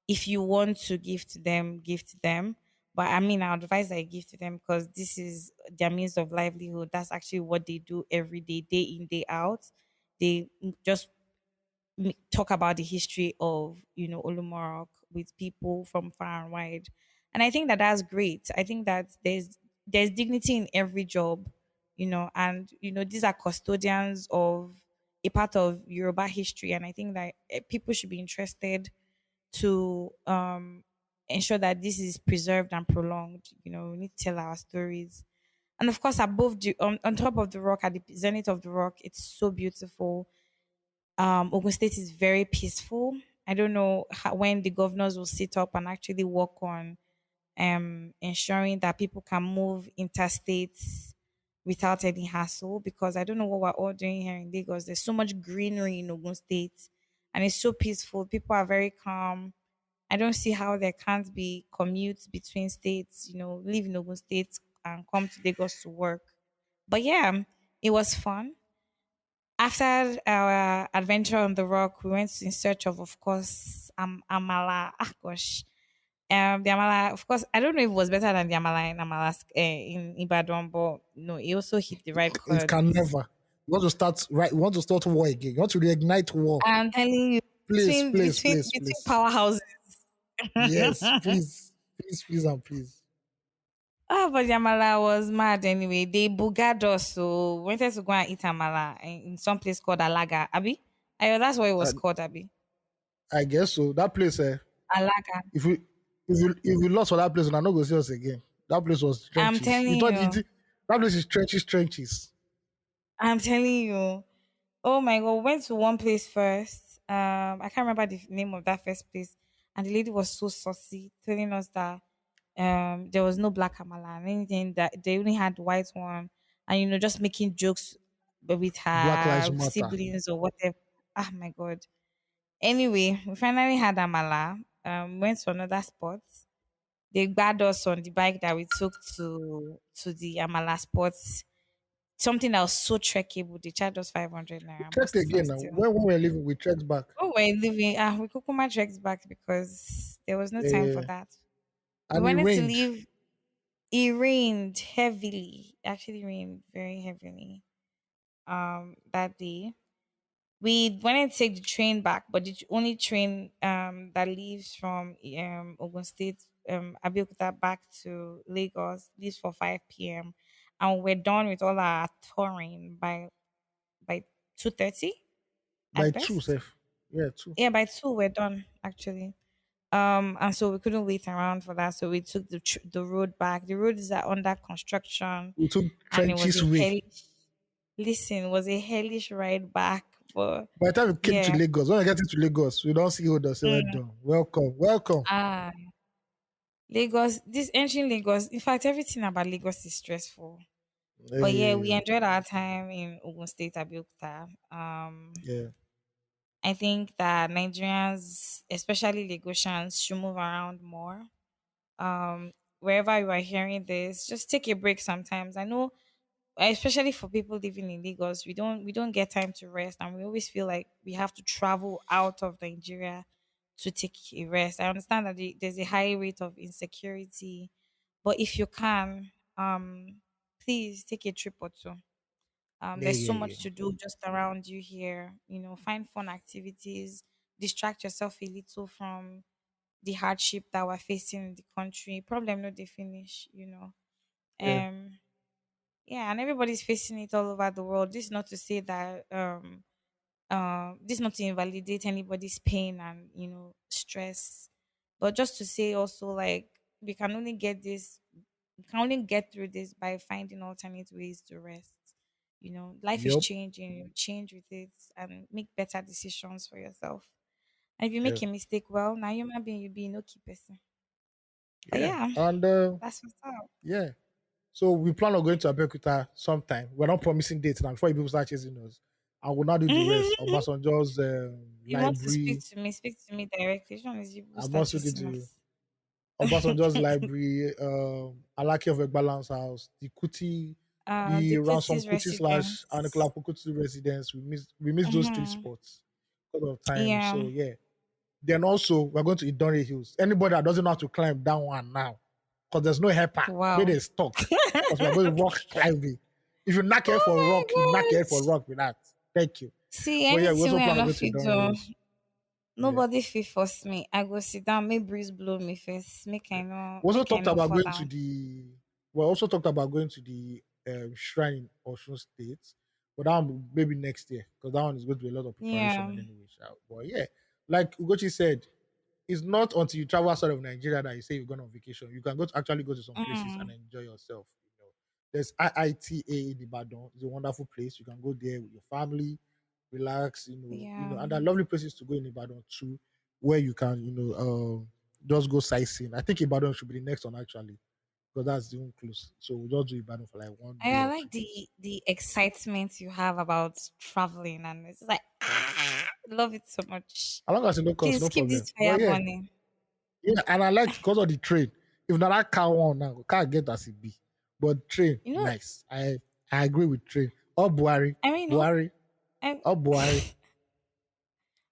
if you want to give to them, give to them. But I mean, I advise that you give to them because this is their means of livelihood. That's actually what they do every day in, day out. They just talk about the history of Olumorok with people from far and wide, and I think that that's great. I think that there's dignity in every job, and these are custodians of a part of Yoruba history, and I think that people should be interested to ensure that this is preserved and prolonged. We need to tell our stories. And of course, above the on top of the rock, at the zenith of the rock, it's so beautiful. Ogun State is very peaceful. I don't know when the governors will sit up and actually work on ensuring that people can move interstates without any hassle, because I don't know what we're all doing here in Lagos. There's so much greenery in Ogun State and it's so peaceful. People are very calm. I don't see how there can't be commutes between states, live in Ogun State and come to Lagos to work. But yeah, it was fun. After our adventure on the rock, we went in search of course, amala. Ah, gosh, the amala. Of course, I don't know if it was better than the amala in in Ibadan, but no, it also hit the right It can chords. never. You want to start right. You want to start war again. You want to reignite war. I'm telling you, Please, between please, between please, between please. powerhouses. Yes, please, please, please, and please. Oh, but the amala was mad anyway. They bugad us, so we wanted to go and eat amala in some place called Alaga. Abi, that's what it was Uh, called. Abi, I guess so. That place, Alaga. if we if we lost for that place, we're not going to see us again. That place was I'm trenches. You telling thought you. that place is trenches, trenches. I'm telling you. Oh my god, we went to one place first. I can't remember the name of that first place. And the lady was so saucy, telling us that there was no black amala and anything, that they only had white one, and just making jokes with Black Lives her Matter. siblings or whatever. Ah my god. Anyway, we finally had amala. Went to another spot. They grabbed us on the bike that we took to the amala spots, something that was so trekkable. They charged us 500 We naira, but checked again now. still. When we were leaving, we checked back. Oh, we're leaving. We Kukuma trekked back because there was no time for Uh, that. We and it wanted to rained. leave. It rained heavily. Actually, rained very heavily. That day we wanted to take the train back, but the only train that leaves from Ogun State, Abeokuta back to Lagos leaves for 5 p.m. and we're done with all our touring by 2:30 By at two, best. safe. Yeah, two. Yeah, by 2 we're done actually. And so we couldn't wait around for that, so we took the road back. The roads are under construction, We took and it was trenches a way. hellish. Listen, it was a hellish ride back, but By the time we came to yeah. Lagos, when I get into Lagos, we don't see who say well Mm, done. Welcome, welcome. ah, Lagos. This entering Lagos. In fact, everything about Lagos is stressful. But yeah, we Hey, enjoyed our time in Ogun State, Abeokuta. yeah, I think that Nigerians, especially Lagosians, should move around more. Wherever you are hearing this, just take a break sometimes. I know, especially for people living in Lagos, we don't get time to rest, and we always feel like we have to travel out of Nigeria to take a rest. I understand that there's a high rate of insecurity, but if you can, please take a trip or two. yeah, There's so yeah, yeah, much to do just around you here. Find fun activities, distract yourself a little from the hardship that we're facing in the country. Problem no they finish. yeah, Um yeah, and everybody's facing it all over the world. This is not to say that this is not to invalidate anybody's pain and stress, but just to say also, like, we can only get this we can only get through this by finding alternate ways to rest. Life is yep, changing. You change with it and make better decisions for yourself. And if you yeah, make a mistake, well, now human being, you be no key person. But yeah. yeah, And that's what's up. yeah. So we plan on going to Abeokuta sometime. We're not promising dates now before people start chasing us. I will not do the rest. Obasanjo's You want to library. speak to me directly. Which one is you who I'm start also going chasing to us? Obasanjo's library, Alaki of Ekbalan's house, the Kuti, The the Ransom Kutsis Kuti slash residence. Anikulapo Kuti residence. We miss those three Mm-hmm. spots because of time. Yeah. So yeah. Then also we're going to Idonre Hills. Anybody that doesn't know how to climb that one now, because there's no helper, where Wow. they stuck. Because we're going to rock climbing. If you're not here for Oh rock, you're not my here for god. rock with that. Thank you. See, But yeah, we anything also we are plan on not going to fit Idonre do. Hills. Yeah. Nobody fit force me. I go sit down, make breeze blow me first. We also Make I talked know about fall going to down. the. We also talked about going to the shrine in Osun State, but that one maybe next year because that one is going to be a lot of preparation Yeah. and anyway. But yeah, like Ugochi said, it's not until you travel outside of Nigeria that you say you're going on vacation. You can actually go to some places and Mm. enjoy yourself. There's IITA in Ibadan. It's a wonderful place. You can go there with your family, relax, Yeah. and there are lovely places to go in Ibadan too, where you can, just go sightseeing. I think Ibadan should be the next one actually, because that's the one close. So we'll just do Ibadan for like one day I or like 2 days. the excitement you have about traveling, and it's like love it so much. As long as it no cost, Please no keep problem. this But fire yeah, burning. yeah, and I like because of the train. If not that car one now, can't get as it be. But train, You know, nice. I agree with train. Or Buhari. I mean, no, Buhari. and Or Buhari.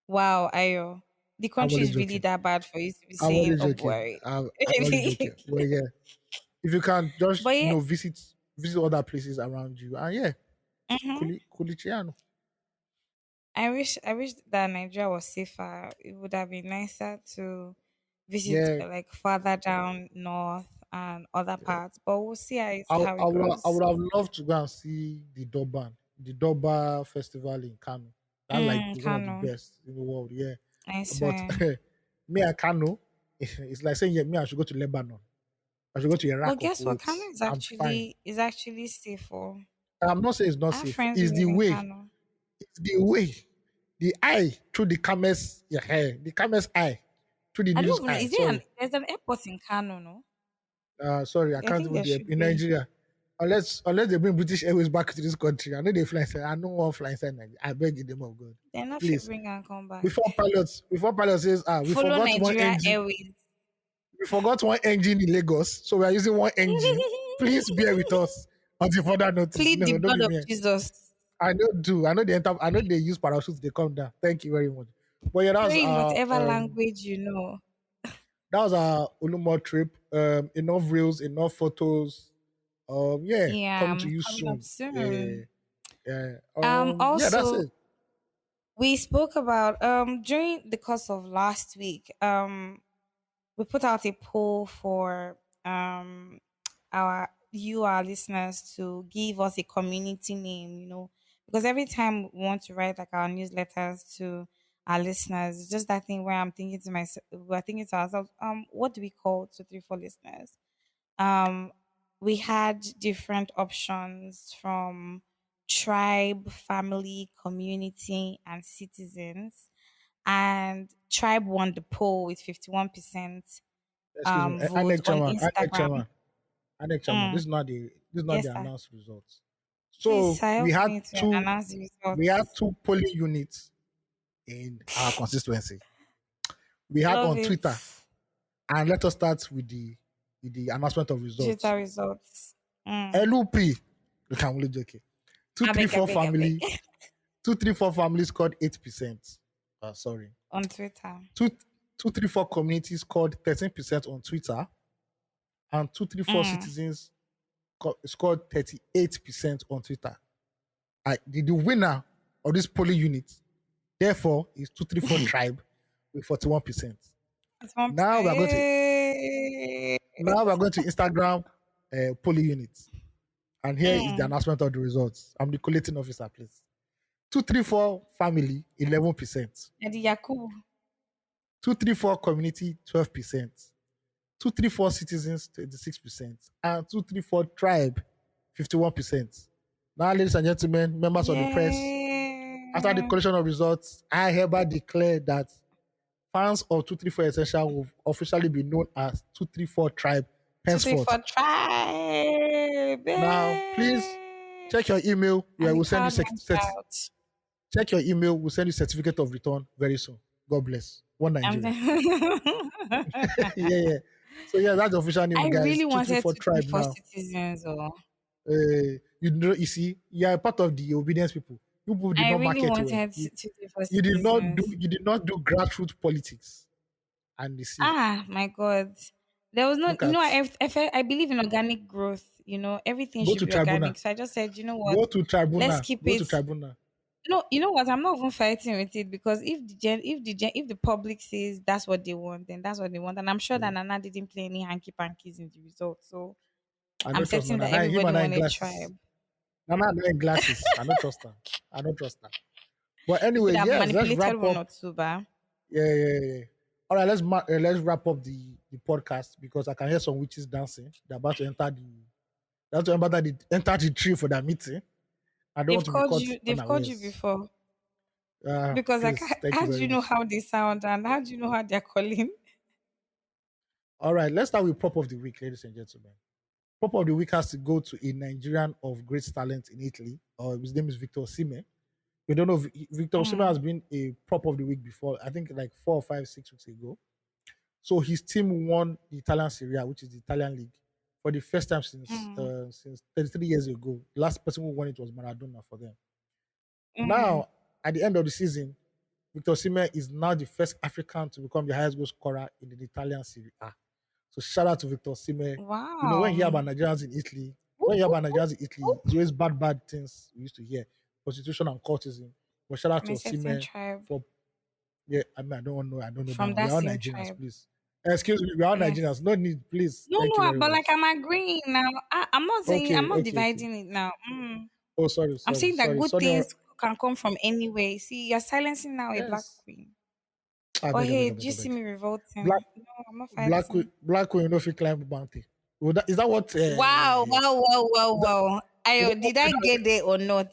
wow, Ayo, the I'm country only is really joking. that bad for you to be I'm saying only joking. Obuari. I'm only joking. But yeah, if you can just But yeah, visit other places around you, and yeah, mhm. Kulichiano. I wish that Nigeria was safer. It would have been nicer to visit Yeah, like farther down north and other yeah. parts. But we'll see I, how I it would I goes. would have loved to go and see the Durban festival in Kano. That's like one of the Kano, best in the world. Yeah, I but swear. me I Kano, it's like saying yeah, me I should go to Lebanon. I should go to But Iraq or guess what? Kuwait. Kano is I'm fine. actually safe. For I'm not saying it's not I have safe. friends who It's the live in way. Kano. It's the way. The eye through the camera's your hair. The camera's eye through the I news don't even know. eye. Is there Sorry. there's an airport in Kano? No, Sorry, I I can't think even there do it should in be. Nigeria. Unless they bring British Airways back to this country. I know they fly inside. I know one fly inside Nigeria. I beg in the name of God. They're not fit Please. bring and come back. Before pilots says, we Follow forgot one Nigeria engine. Airways. We forgot one engine in Lagos. So we are using one engine. Please bear with us until further notice. Plead the No, don't blood be of me. Jesus. I know do. I know they use parachutes, they come down. Thank you very much. But yeah, Pray in whatever language you know. that was our Olumo trip. Enough reels, enough photos. Yeah, Yeah, coming to I'm you coming up soon. Yeah, soon. yeah. Yeah, that's Also, it. we spoke about during the course of last week. We put out a poll for our listeners to give us a community name, because every time we want to write like our newsletters to our listeners, it's just that thing where we're thinking to ourselves, what do we call 234 listeners? um we had different options from tribe, family, community, and citizens, and tribe won the poll with 51% Excuse me. vote Anek on Chairman, Anek Instagram. Chairman, Anek Chairman. Mm, This is not yes, the sir. announced results. Please, So sir, help me to announce the we had results. two polling units in our constituency. We had Love on it. Twitter, and let us start with the announcement of results. Digital results. LUP, we can only joke. Two I three beg, I four beg, I beg. family, 234 families scored 8%. Sorry. On Twitter. Two 234 communities scored 13% on Twitter, and 234 Mm. citizens scored 38% on Twitter. The winner of this polling unit, therefore, is 234 tribe with 41%. It's 1%. Now we're going to Yay. Instagram polling units. And here is the Mm. announcement of the results. I'm the collating officer, please. 234 family, 11%. Eddie Yakubu. 234 community, 12%. 234 citizens, 26%. And 234 tribe, 51%. Now, ladies and gentlemen, members of the press, after the Yay. collation of results, I hereby declare that fans of 234 Essential will officially be known as 234 Tribe Two, three, henceforth. four, tribe. Now, please Yay. check your email. We And the will send you crowd went out. check your email. We'll send you certificate of return very soon. God bless. One And Nigeria. then Yeah, yeah. So yeah, that's the official name, I guys. really Two three wanted four to three tribe for now. citizens. Or You see, you are part of the obedience people. You people did I not really market well. wanted to three for You did not do citizens. grassroots politics. And you see, Ah, my God. There was no, look at I believe in organic growth. Everything go should to be tribunal. organic. So I just said, you know what? Go to Let's tribunal. keep Go it. to tribunal. No, you know what? I'm not even fighting with it, because if the public says that's what they want, then that's what they want, and I'm sure that Mm. Nana didn't play any hanky pankies in the result. So I I'm don't trust certain Nana. that Now him everybody and I in wanted glasses. tribe. Nana and I in glasses. I don't trust her. I don't trust her. But You anyway, could have yes, let's manipulated wrap one up. or two, but Yeah, yeah, yeah. All right, let's wrap up the podcast because I can hear some witches dancing. They're about to enter That's remember that they entered the tree for that meeting. I don't want They've to be called caught you. They've called you unawares. before because like, Please, thank how you do very you know much. how they sound and how do you know how they're calling? All right, let's start with prop of the week, ladies and gentlemen. Prop of the week has to go to a Nigerian of great talent in Italy. His name is Victor Osimhen. You don't know, Victor Osimhen Mm. has been a prop of the week before. I think like 4 or 5, 6 weeks ago. So his team won the Italian Serie A, which is the Italian league, for the first time Mm. since 33 years ago. The last person who won it was Maradona for them. Mm. Now, at the end of the season, Victor Osimhen is now the first African to become the highest goal scorer in the Italian Serie A. So shout out to Victor Osimhen. You know, when you hear Wow. about Nigerians in Italy, Whoop, whoop, whoop, whoop. it's always bad things we used to hear, prostitution and cultism. But shout out From to a certain Osimhen tribe. for I mean, I don't know that From one. We that are all same Nigerians, tribe. please. Excuse me, we are all Nigerians. Yes. No need, please. No, Thank you no, very but like much. I'm agreeing now. I'm not saying I'm Okay, not okay. dividing it now. Oh, I'm saying that good sorry. things can come from anywhere. See, you're silencing now a black Yes. queen. I But beg, I hey, beg, I do beg, you I see beg. me Black, revolting? No, I'm not fighting. Black Queen, you know, if you climb mountain. Is that what? Wow, wow, wow, wow, That, wow. is, Ayo, that what did I get there or not?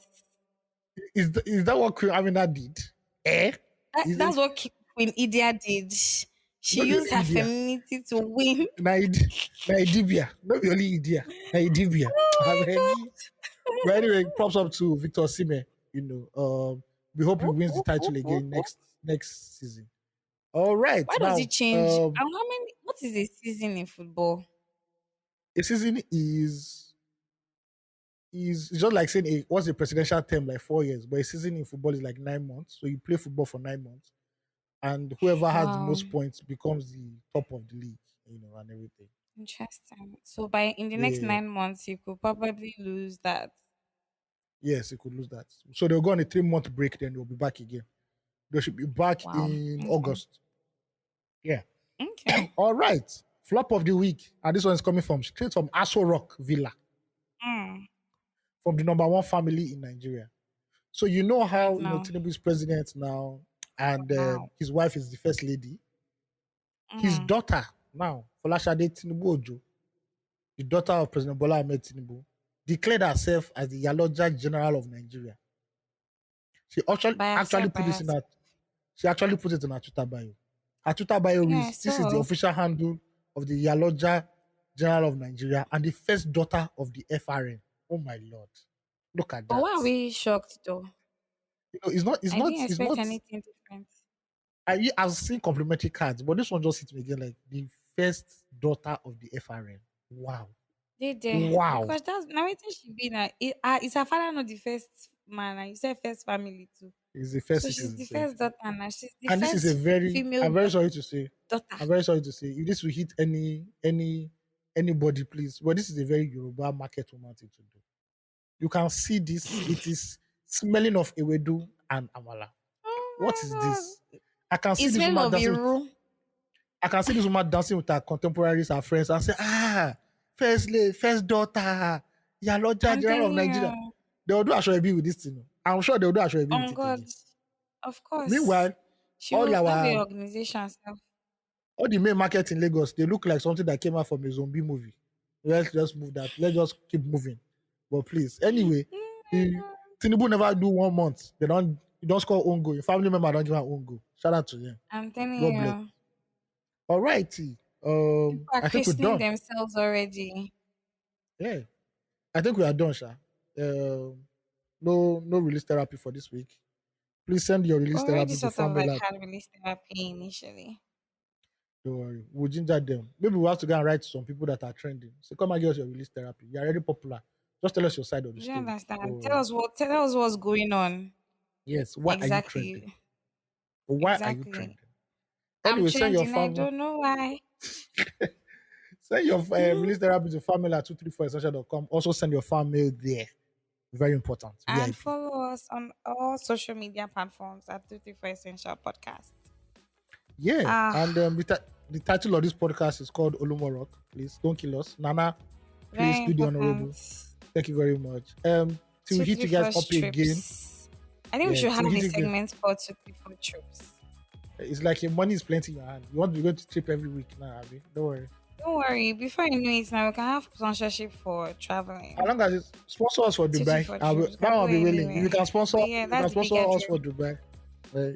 is that what Queen Amina did? Eh? Is it That's what Queen Idia did. She not the used only her India? femininity to win. Idibia, not the only India. Idibia. I Oh beg. my But god. anyway, props up to Victor Sime. You know, we hope he Whoop, wins the whoop, title whoop, whoop, again whoop. next season. All right, Why does now it change? And how many? What is a season in football? a season is just like saying what's a presidential term like 4 years, but a season in football is like 9 months. So you play football for 9 months, and whoever has the Wow, most points becomes the top of the league, and everything. interesting. So by in the next Yeah, 9 months, you could probably lose that. yes, you could lose that. So they'll go on a 3 month break, then they'll be back again. They should be back Wow. in Okay. August. Yeah. Okay. All right. Flop of the week. And this one is coming from straight from Aso Rock Villa, Mm. from the number one family in Nigeria. So you know how No. Tinubu is president now, For and now. his wife is the first lady. His Mm. daughter now, Folashade Tinubu Ojo, the daughter of President Bola Ahmed Tinubu, declared herself as the Yaloja General of Nigeria. She By actually herself, by put this in herself. her she actually put it in her Twitter bio. Her Twitter bio Yeah, reads, "This is the so official handle of the Yaloja General of Nigeria and the first daughter of the FRN." Oh my lord. Look at but that. why are we shocked though? I didn't It's expect not anything different. I've seen complimentary cards, but this one just hit me again like the first daughter of the FRN. Wow. They there Wow. because that's now it should be now. Is her father not the first man? And you said first family too. He's the first So she's citizen the safe. first daughter now. She's the And this is a first very female I'm very sorry to say, daughter. I'm very sorry to say, if this will hit anybody, please. But this is a very Yoruba market woman thing to do. You can see this. It is smelling of ewedu and amala. Oh What is my this? god! I can see It's this smelling woman of dancing with Iru. I can see this woman dancing with her contemporaries, her friends, and say, first daughter, Yaloja, I'm General of telling Nigeria. you, They will do Ashwebi with this thing. I'm sure they'll do Ashwebi with on it God, again. of course, Meanwhile, she all will have a our organization. Self. all the main market in Lagos, they look like something that came out from a zombie movie. Let's just move that. Let's just keep moving. But please, anyway, the Tinubu never do 1 month. You don't score own goal. Your family member don't give an own goal. Shout out to them. I'm telling God bless. you, All righty. people are I think we're christening done. themselves already. Yeah. I think we are done, Sha. No release therapy for this week. Please send your We release already therapy to sort of like Famila. had release therapy initially. Don't worry. We'll ginger them. Maybe we have to go and write to some people that are trending. So come and give us your release therapy. You're already popular. Just tell us your side of the Do you story. Don't understand? worry. Tell us what's going on. Yes. Why are you trending? Exactly. Or why are you Exactly. trending? I'm Anyway, trending. I don't know why. send your release therapy to family@234essential.com. Also send your fan mail there. Very important. And VIP. follow us on all social media platforms at Duty for Essential Podcast. Yeah. And Ah, the title of this podcast is called Olumo Rock. Please don't kill us. Nana, please very do the honorable. important. Thank you very much. Till we Two, hit three, you guys four up again. trips. I think we Yeah, should till have we a hit you again. segment for 2, 3, 4 trips. It's like your money is plenty in your hand. You want to go to trip every week now, Abby. Don't worry. Don't worry. Before you know it, now we can have sponsorship for As traveling. long as it's sponsor us for Tutti Dubai, for that trips. Can I'll go be willing. If you anywhere. can sponsor, But yeah, you can that's the sponsor bigger us for dream. Dubai.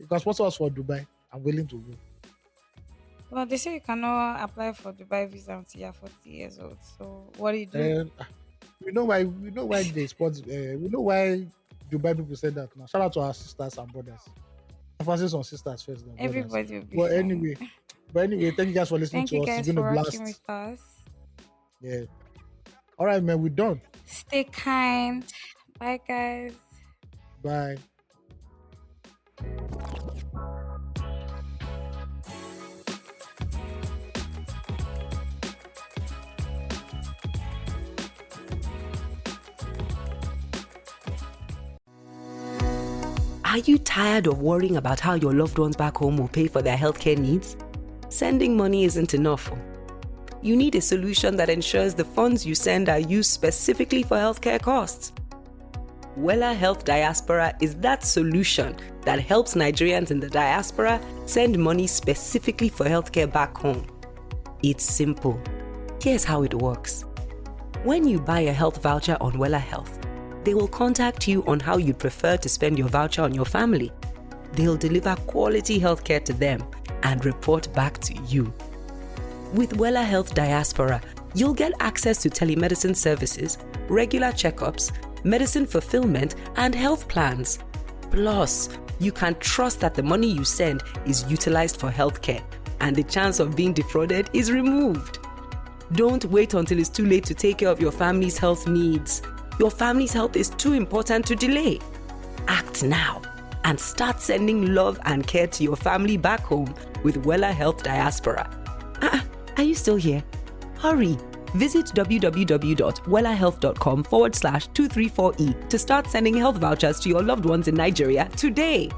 You can sponsor us for Dubai. I'm willing to go. Well, they say you cannot apply for Dubai visa until you're 40 years old. So what do you do? And we know why. We know why they sponsor. We know why Dubai people said that now. Shout out to our sisters and brothers. Emphasis on sisters first than brothers. Everybody will be But fine. anyway, thank you guys for listening Thank you to us. It's guys been a for rocking blast. with us. Yeah. All right, man. We're done. Stay kind. Bye, guys. Bye. Are you tired of worrying about how your loved ones back home will pay for their healthcare needs? Sending money isn't enough. You need a solution that ensures the funds you send are used specifically for healthcare costs. WellaHealth Diaspora is that solution that helps Nigerians in the diaspora send money specifically for healthcare back home. It's simple. Here's how it works. When you buy a health voucher on WellaHealth, they will contact you on how you'd prefer to spend your voucher on your family. They'll deliver quality healthcare to them and report back to you. With WellaHealth Diaspora, you'll get access to telemedicine services, regular checkups, medicine fulfillment, and health plans. Plus, you can trust that the money you send is utilized for healthcare, and the chance of being defrauded is removed. Don't wait until it's too late to take care of your family's health needs. Your family's health is too important to delay. Act now and start sending love and care to your family back home with WellaHealth Diaspora. Are you still here? Hurry! Visit www.wellahealth.com/234E to start sending health vouchers to your loved ones in Nigeria today.